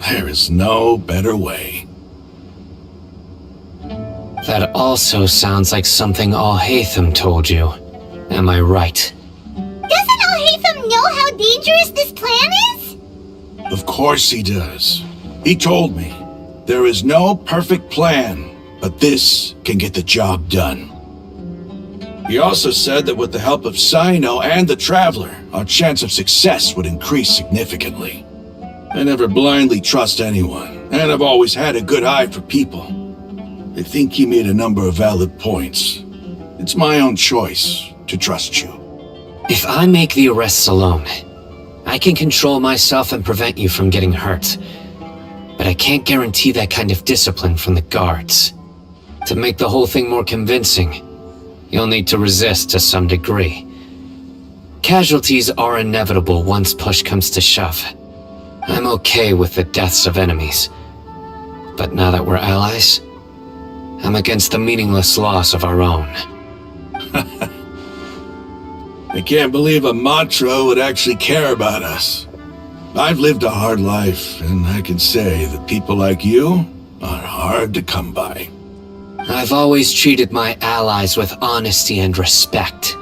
There is no better way. That also sounds like something Alhaitham told you. Am I right? Doesn't Alhaitham know how dangerous this plan is? Of course he does. He told me, there is no perfect plan, but this can get the job done. He also said that with the help of Sino and the Traveler, our chance of success would increase significantly. I never blindly trust anyone, and I've always had a good eye for people. I think he made a number of valid points. It's my own choice to trust you. If I make the arrests alone, I can control myself and prevent you from getting hurt. But I can't guarantee that kind of discipline from the guards. To make the whole thing more convincing, you'll need to resist to some degree. Casualties are inevitable once push comes to shove. I'm okay with the deaths of enemies. But now that we're allies, I'm against the meaningless loss of our own. I can't believe a Matra would actually care about us. I've lived a hard life, and I can say that people like you are hard to come by. I've always treated my allies with honesty and respect.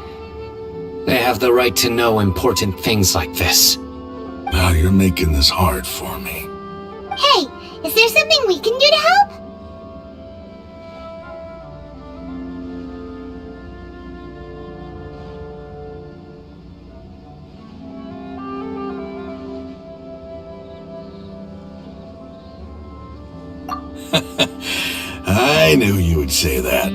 They have the right to know important things like this. Now you're making this hard for me. Hey, is there something we can do to help? I knew you would say that.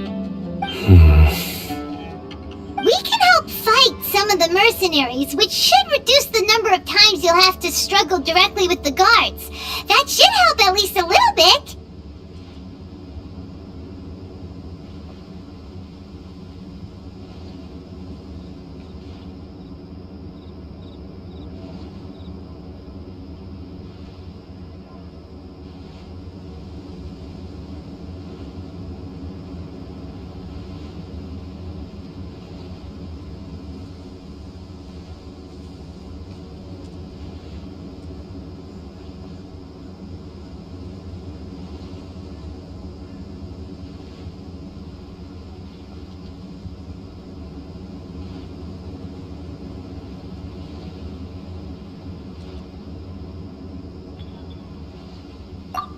We can help fight some of the mercenaries, which should reduce the number of times you'll have to struggle directly with the guards. That should help at least a little bit.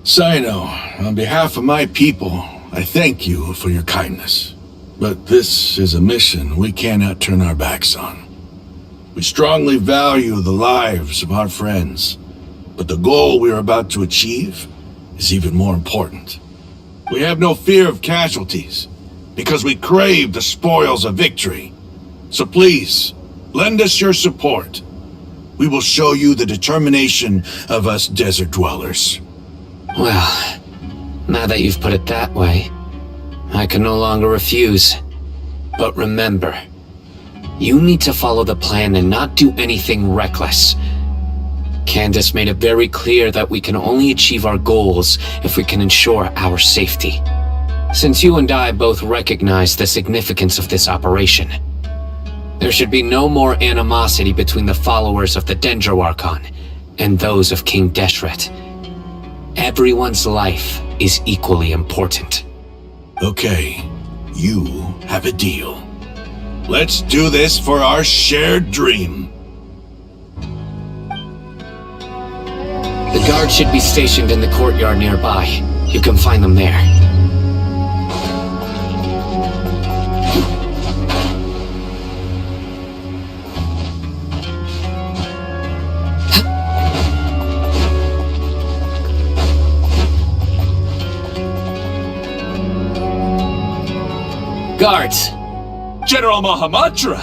Sino, on behalf of my people, I thank you for your kindness. But this is a mission we cannot turn our backs on. We strongly value the lives of our friends, but the goal we are about to achieve is even more important. We have no fear of casualties, because we crave the spoils of victory. So please, lend us your support. We will show you the determination of us desert dwellers. Well, now that you've put it that way, I can no longer refuse. But remember, you need to follow the plan and not do anything reckless. Candace made it very clear that we can only achieve our goals if we can ensure our safety. Since you and I both recognize the significance of this operation, there should be no more animosity between the followers of the Dendro Archon and those of King Deshret. Everyone's life is equally important. Okay, you have a deal. Let's do this for our shared dream. The guards should be stationed in the courtyard nearby. You can find them there. Guards! General Mahamatra!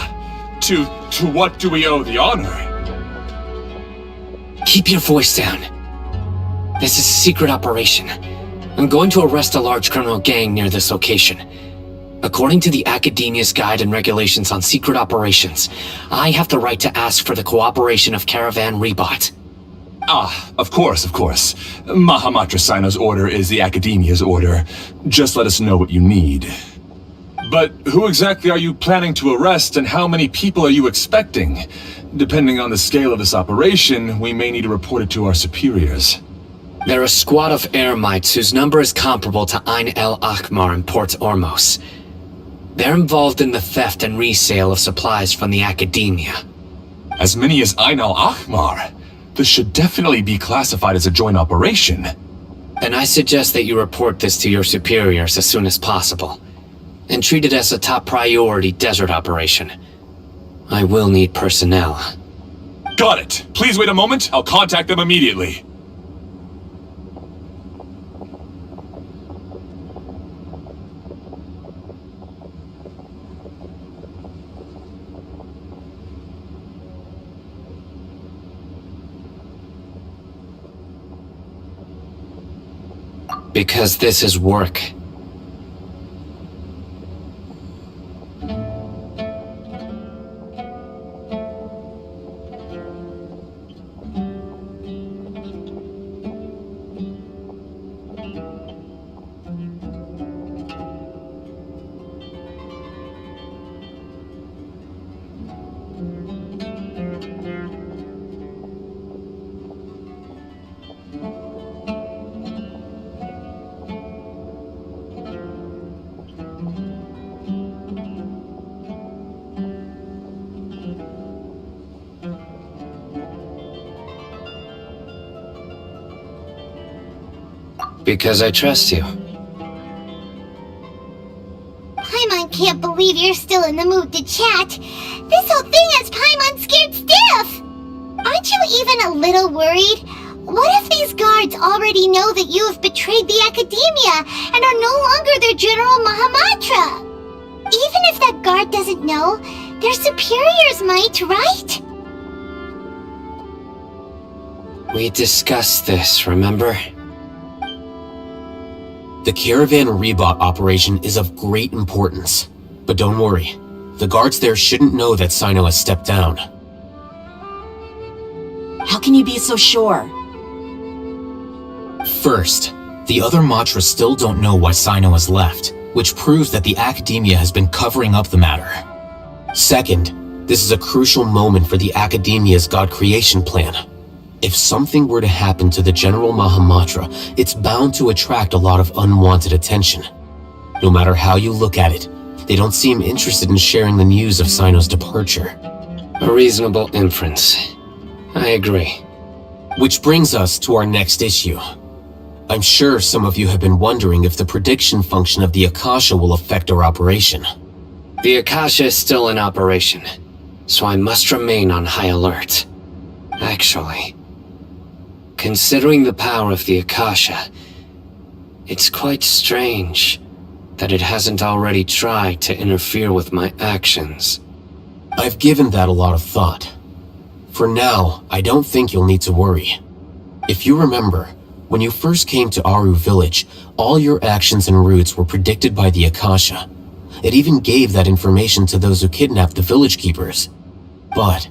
To what do we owe the honor? Keep your voice down. This is a secret operation. I'm going to arrest a large criminal gang near this location. According to the Academia's Guide and Regulations on Secret Operations, I have the right to ask for the cooperation of Caravan Rebot. Ah, of course. Mahamatra Sino's order is the Academia's order. Just let us know what you need. But who exactly are you planning to arrest, and how many people are you expecting? Depending on the scale of this operation, we may need to report it to our superiors. They're a squad of Eremites whose number is comparable to Ain El Akhmar in Port Ormos. They're involved in the theft and resale of supplies from the Academia. As many as Ain El Akhmar? This should definitely be classified as a joint operation. Then I suggest that you report this to your superiors as soon as possible, and treat it as a top priority desert operation. I will need personnel. Got it! Please wait a moment, I'll contact them immediately. Because this is work. Because I trust you. Paimon can't believe you're still in the mood to chat. This whole thing has Paimon scared stiff! Aren't you even a little worried? What if these guards already know that you have betrayed the Academia and are no longer their General Mahamatra? Even if that guard doesn't know, their superiors might, right? We discussed this, remember? The Caravan Rebot operation is of great importance. But don't worry, the guards there shouldn't know that Sino has stepped down. How can you be so sure? First, the other Matras still don't know why Sino has left, which proves that the Academia has been covering up the matter. Second, this is a crucial moment for the Academia's God creation plan. If something were to happen to the General Mahamatra, it's bound to attract a lot of unwanted attention. No matter how you look at it, they don't seem interested in sharing the news of Sino's departure. A reasonable inference. I agree. Which brings us to our next issue. I'm sure some of you have been wondering if the prediction function of the Akasha will affect our operation. The Akasha is still in operation, so I must remain on high alert. Actually, considering the power of the Akasha, it's quite strange that it hasn't already tried to interfere with my actions. I've given that a lot of thought. For now, I don't think you'll need to worry. If you remember, when you first came to Aru Village, all your actions and routes were predicted by the Akasha. It even gave that information to those who kidnapped the village keepers. But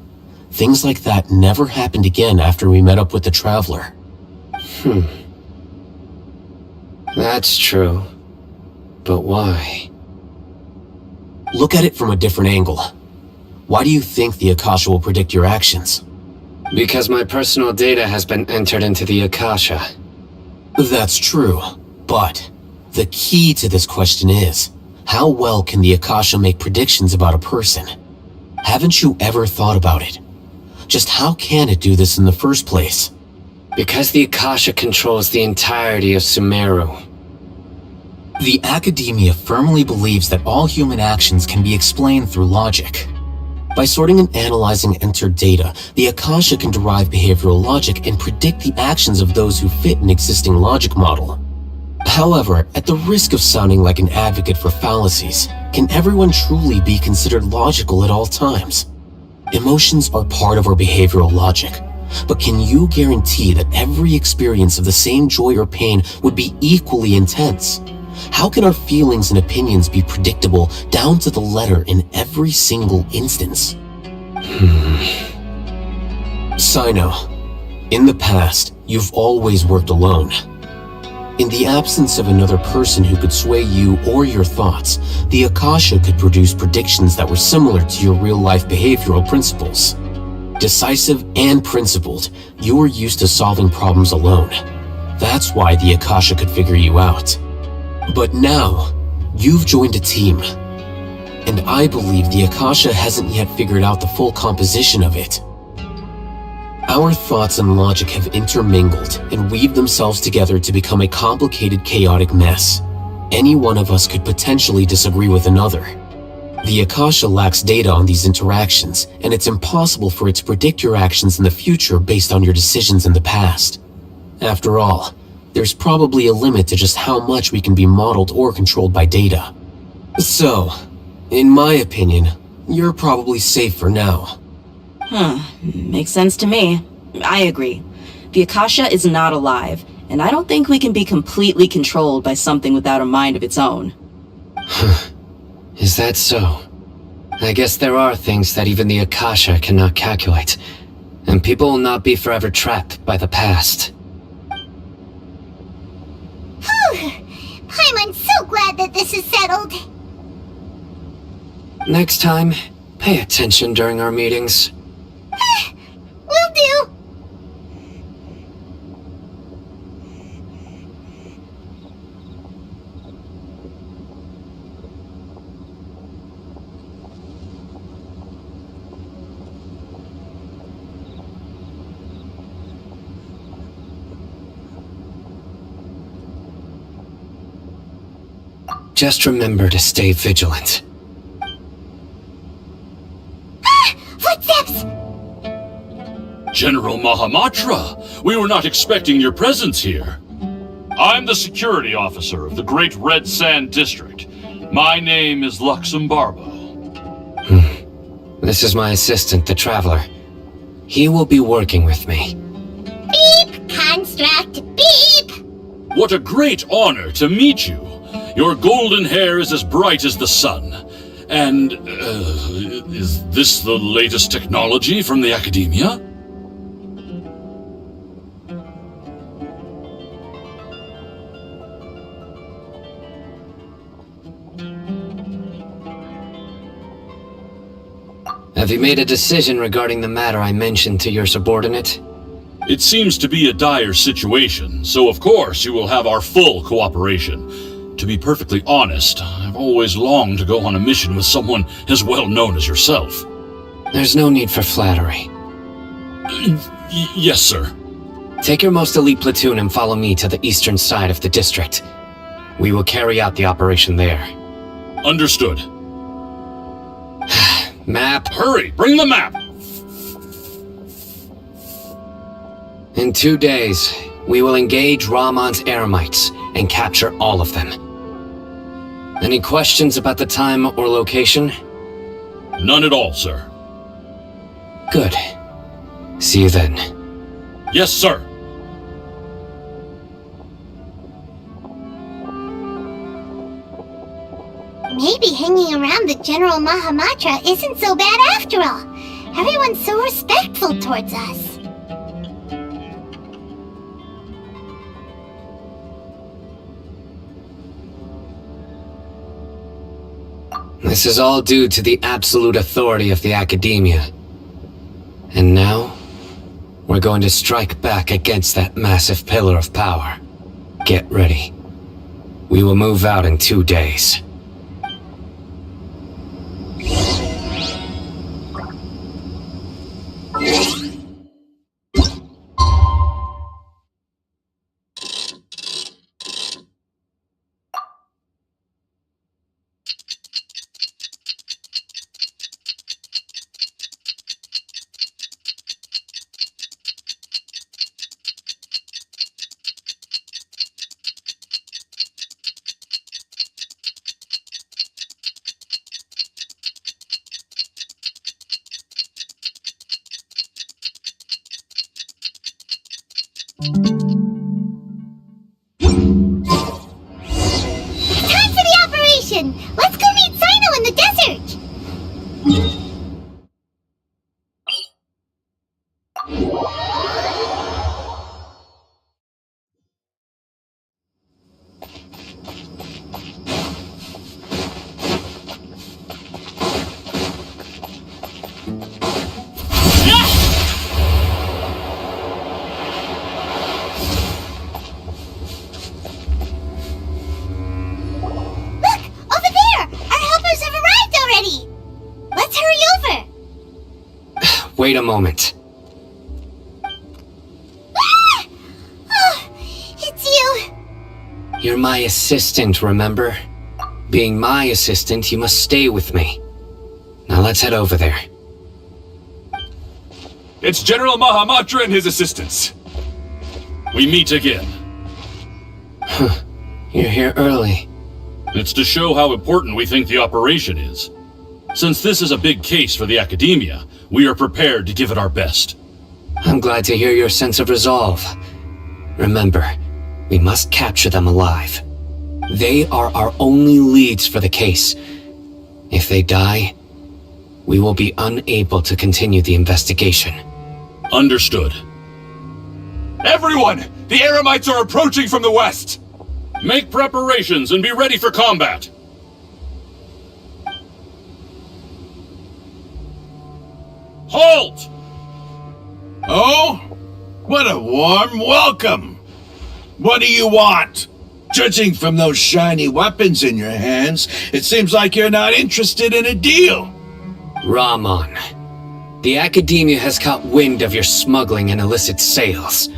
things like that never happened again after we met up with the Traveler. That's true. But why? Look at it from a different angle. Why do you think the Akasha will predict your actions? Because my personal data has been entered into the Akasha. That's true, but the key to this question is, how well can the Akasha make predictions about a person? Haven't you ever thought about it? Just how can it do this in the first place? Because the Akasha controls the entirety of Sumeru. The Academia firmly believes that all human actions can be explained through logic. By sorting and analyzing entered data, the Akasha can derive behavioral logic and predict the actions of those who fit an existing logic model. However, at the risk of sounding like an advocate for fallacies, can everyone truly be considered logical at all times? Emotions are part of our behavioral logic, but can you guarantee that every experience of the same joy or pain would be equally intense? How can our feelings and opinions be predictable down to the letter in every single instance? Sino, in the past, you've always worked alone. In the absence of another person who could sway you or your thoughts, the Akasha could produce predictions that were similar to your real-life behavioral principles. Decisive and principled, you were used to solving problems alone. That's why the Akasha could figure you out. But now, you've joined a team. And I believe the Akasha hasn't yet figured out the full composition of it. Our thoughts and logic have intermingled and weaved themselves together to become a complicated, chaotic mess. Any one of us could potentially disagree with another. The Akasha lacks data on these interactions, and it's impossible for it to predict your actions in the future based on your decisions in the past. After all, there's probably a limit to just how much we can be modeled or controlled by data. So, in my opinion, you're probably safe for now. Makes sense to me. I agree. The Akasha is not alive, and I don't think we can be completely controlled by something without a mind of its own. Is that so? I guess there are things that even the Akasha cannot calculate, and people will not be forever trapped by the past. Paimon's so glad that this is settled. Next time, pay attention during our meetings. Will do. Just remember to stay vigilant. Footsteps! General Mahamatra, we were not expecting your presence here. I'm the security officer of the Great Red Sand District. My name is Luxembarbo. This is my assistant, the Traveler. He will be working with me. Beep! Construct, beep! What a great honor to meet you. Your golden hair is as bright as the sun. And, is this the latest technology from the Academia? Have you made a decision regarding the matter I mentioned to your subordinate? It seems to be a dire situation, so of course you will have our full cooperation. To be perfectly honest, I've always longed to go on a mission with someone as well known as yourself. There's no need for flattery. Yes, sir. Take your most elite platoon and follow me to the eastern side of the district. We will carry out the operation there. Understood. Map. Hurry, bring the map! In 2 days, we will engage Ramon's Eremites and capture all of them. Any questions about the time or location? None at all, sir. Good. See you then. Yes, sir. Maybe hanging around the General Mahamatra isn't so bad after all. Everyone's so respectful towards us. This is all due to the absolute authority of the Academia. And now, we're going to strike back against that massive pillar of power. Get ready. We will move out in 2 days. Time for the operation! Let's go meet Sino in the desert! Wait a moment. Ah! Oh, it's you. You're my assistant, remember? Being my assistant, you must stay with me. Now let's head over there. It's General Mahamatra and his assistants. We meet again. You're here early. It's to show how important we think the operation is. Since this is a big case for the Academia, we are prepared to give it our best. I'm glad to hear your sense of resolve. Remember, we must capture them alive. They are our only leads for the case. If they die, we will be unable to continue the investigation. Understood. Everyone! The Eremites are approaching from the west! Make preparations and be ready for combat! Halt! Oh? What a warm welcome! What do you want? Judging from those shiny weapons in your hands, it seems like you're not interested in a deal. Ramon, the Academia has caught wind of your smuggling and illicit sales.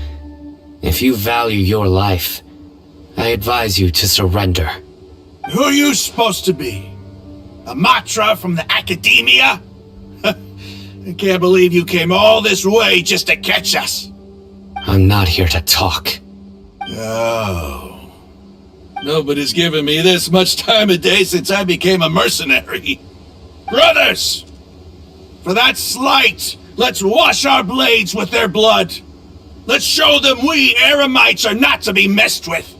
If you value your life, I advise you to surrender. Who are you supposed to be? A Matra from the Academia? I can't believe you came all this way just to catch us. I'm not here to talk. Oh. Nobody's given me this much time of day since I became a mercenary. Brothers! For that slight, let's wash our blades with their blood. Let's show them we Eremites are not to be messed with.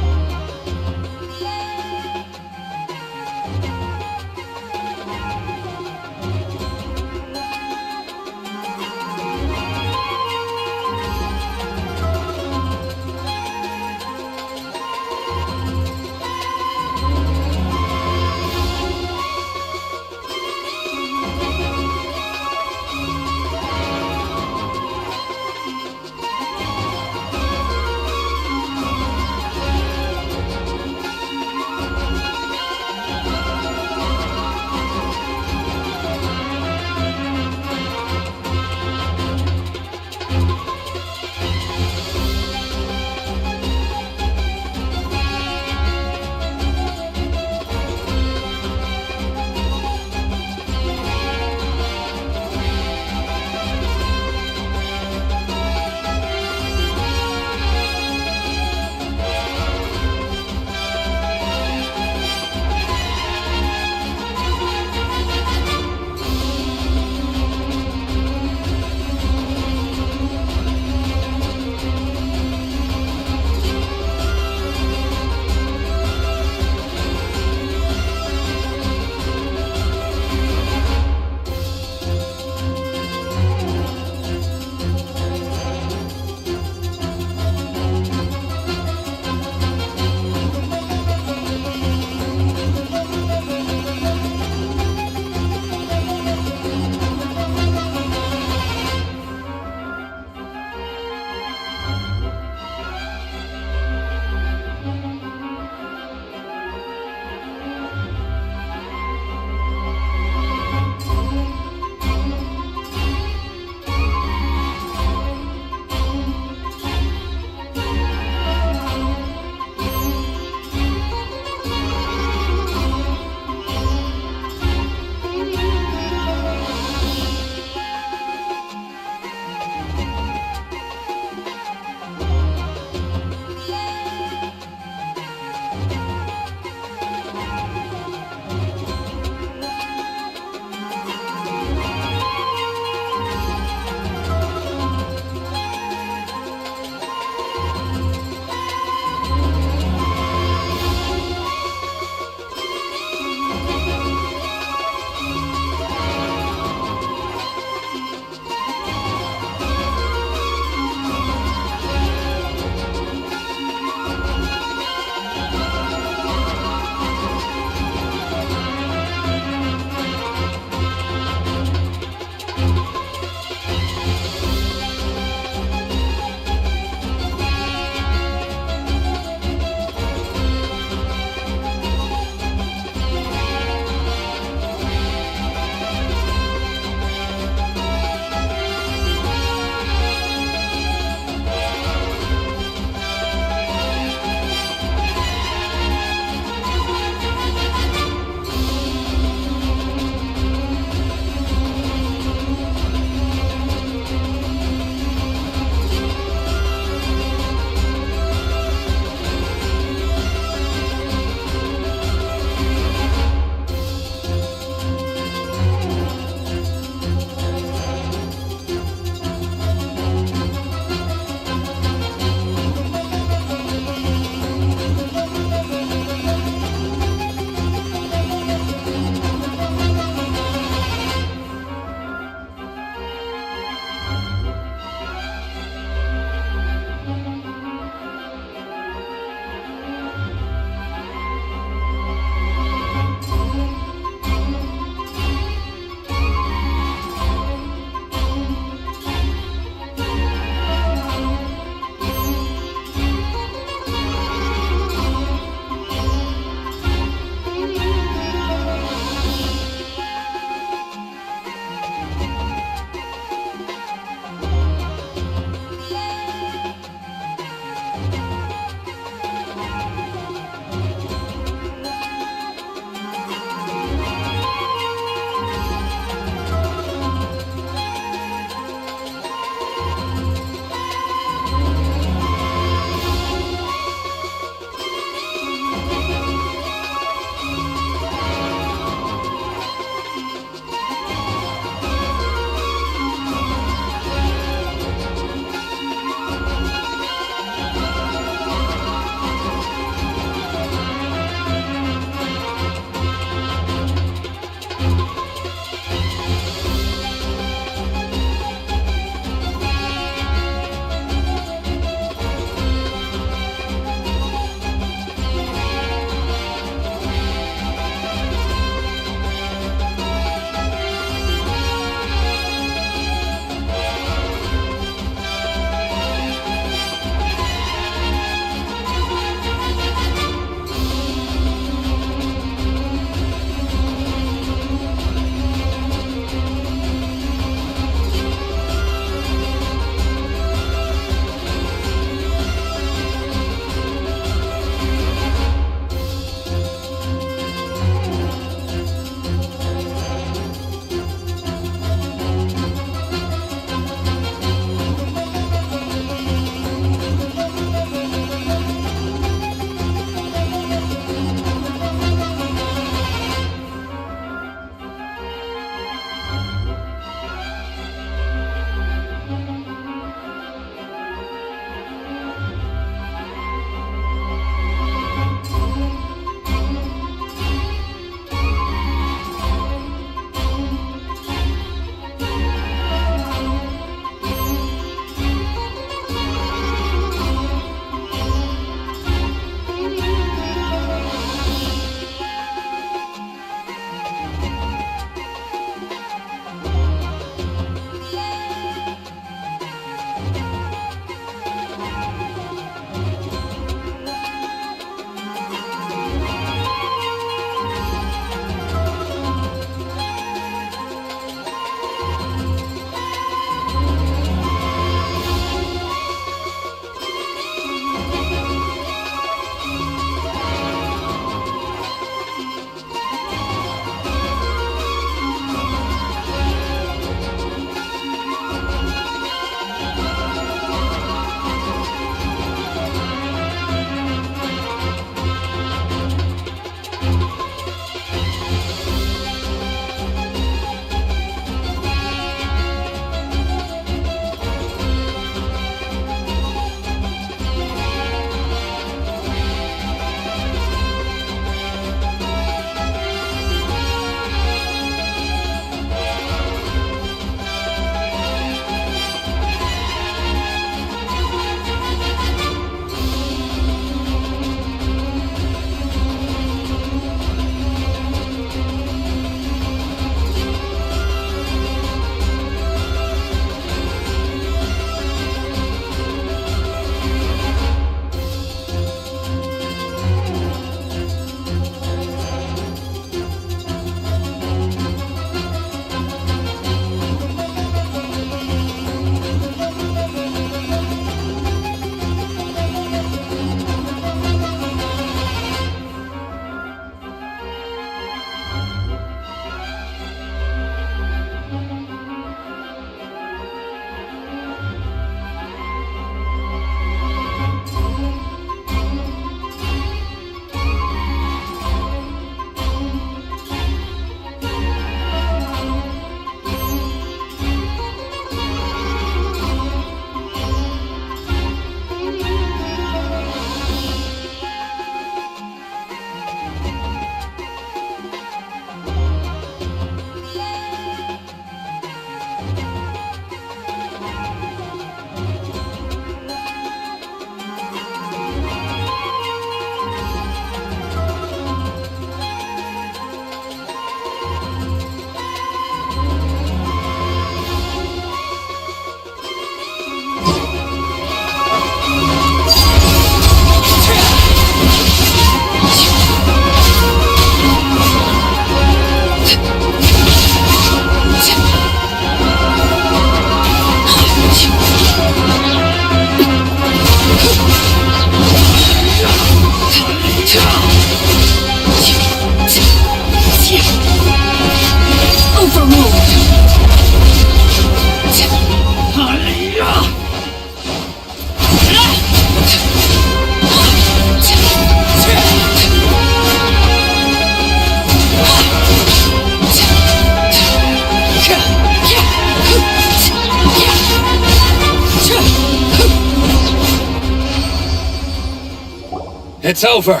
It's over.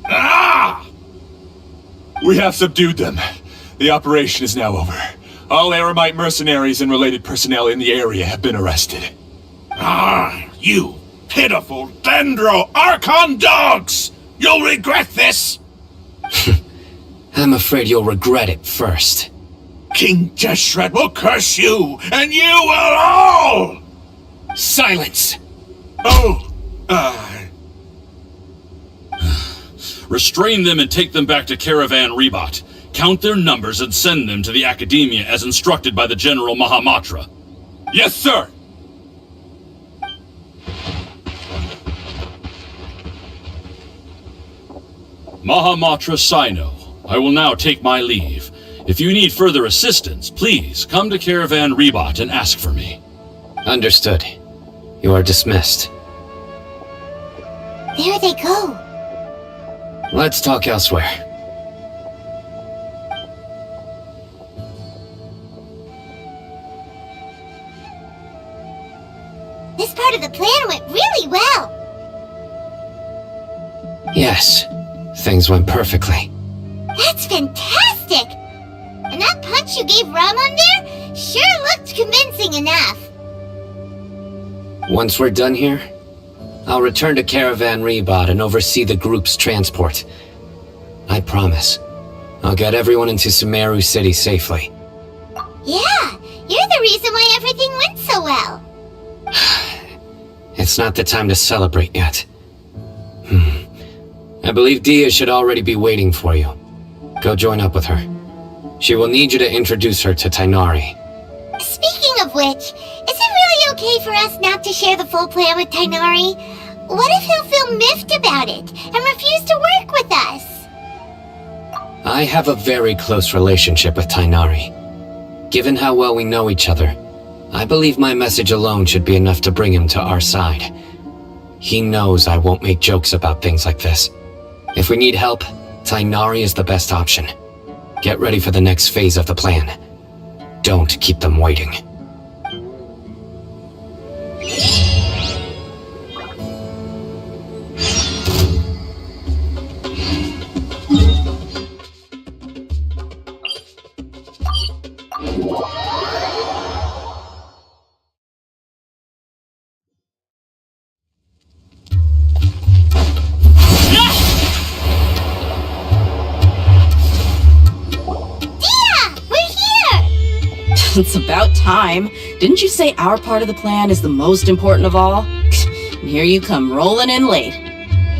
Ah! We have subdued them. The operation is now over. All Eremite mercenaries and related personnel in the area have been arrested. Ah, you pitiful Dendro Archon dogs! You'll regret this! I'm afraid you'll regret it first. King Deshret will curse you, and you will all! Silence! Oh, Restrain them and take them back to Caravan Rebot. Count their numbers and send them to the Academia as instructed by the General Mahamatra. Yes, sir! Mahamatra Sino, I will now take my leave. If you need further assistance, please come to Caravan Rebot and ask for me. Understood. You are dismissed. There they go. Let's talk elsewhere. This part of the plan went really well. Yes, things went perfectly. That's fantastic! And that punch you gave Ramon there sure looked convincing enough. Once we're done here, I'll return to Caravan Rebot and oversee the group's transport. I promise. I'll get everyone into Sumeru City safely. Yeah, you're the reason why everything went so well. It's not the time to celebrate yet. I believe Dia should already be waiting for you. Go join up with her. She will need you to introduce her to Tainari. Speaking of which, is it really okay for us not to share the full plan with Tainari? What if he'll feel miffed about it and refuse to work with us? I have a very close relationship with Tainari. Given how well we know each other, I believe my message alone should be enough to bring him to our side. He knows I won't make jokes about things like this. If we need help, Tainari is the best option. Get ready for the next phase of the plan. Don't keep them waiting. It's about time. Didn't you say our part of the plan is the most important of all? And here you come rolling in late.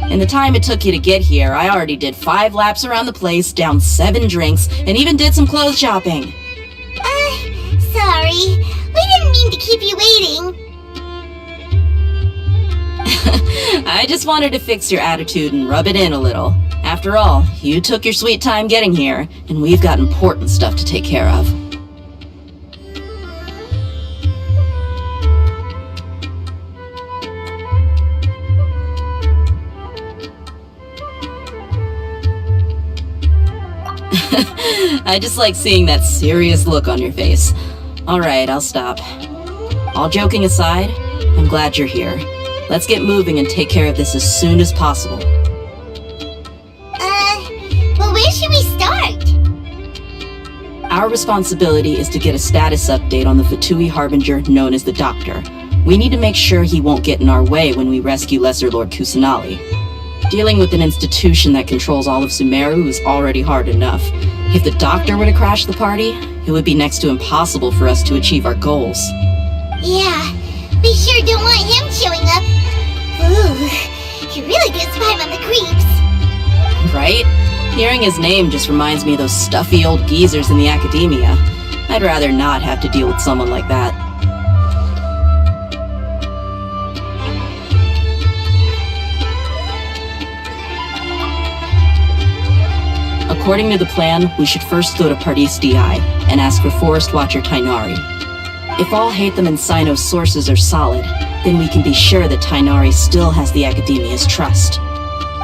In the time it took you to get here, I already did 5 laps around the place, downed 7 drinks, and even did some clothes shopping. Sorry. We didn't mean to keep you waiting. I just wanted to fix your attitude and rub it in a little. After all, you took your sweet time getting here, and we've got important stuff to take care of. I just like seeing that serious look on your face. Alright, I'll stop. All joking aside, I'm glad you're here. Let's get moving and take care of this as soon as possible. Well, where should we start? Our responsibility is to get a status update on the Fatui Harbinger known as the Doctor. We need to make sure he won't get in our way when we rescue Lesser Lord Kusanali. Dealing with an institution that controls all of Sumeru is already hard enough. If the Doctor were to crash the party, it would be next to impossible for us to achieve our goals. Yeah, we sure don't want him showing up. Ooh, he really gives time on the creeps. Right? Hearing his name just reminds me of those stuffy old geezers in the Academia. I'd rather not have to deal with someone like that. According to the plan, we should first go to Pardis DI and ask for Forest Watcher Tainari. If all Hatham and Sino's sources are solid, then we can be sure that Tainari still has the Academia's trust.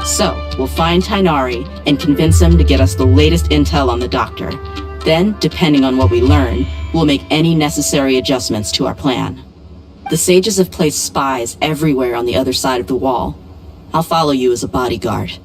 So, we'll find Tainari and convince him to get us the latest intel on the Doctor. Then, depending on what we learn, we'll make any necessary adjustments to our plan. The sages have placed spies everywhere on the other side of the wall. I'll follow you as a bodyguard.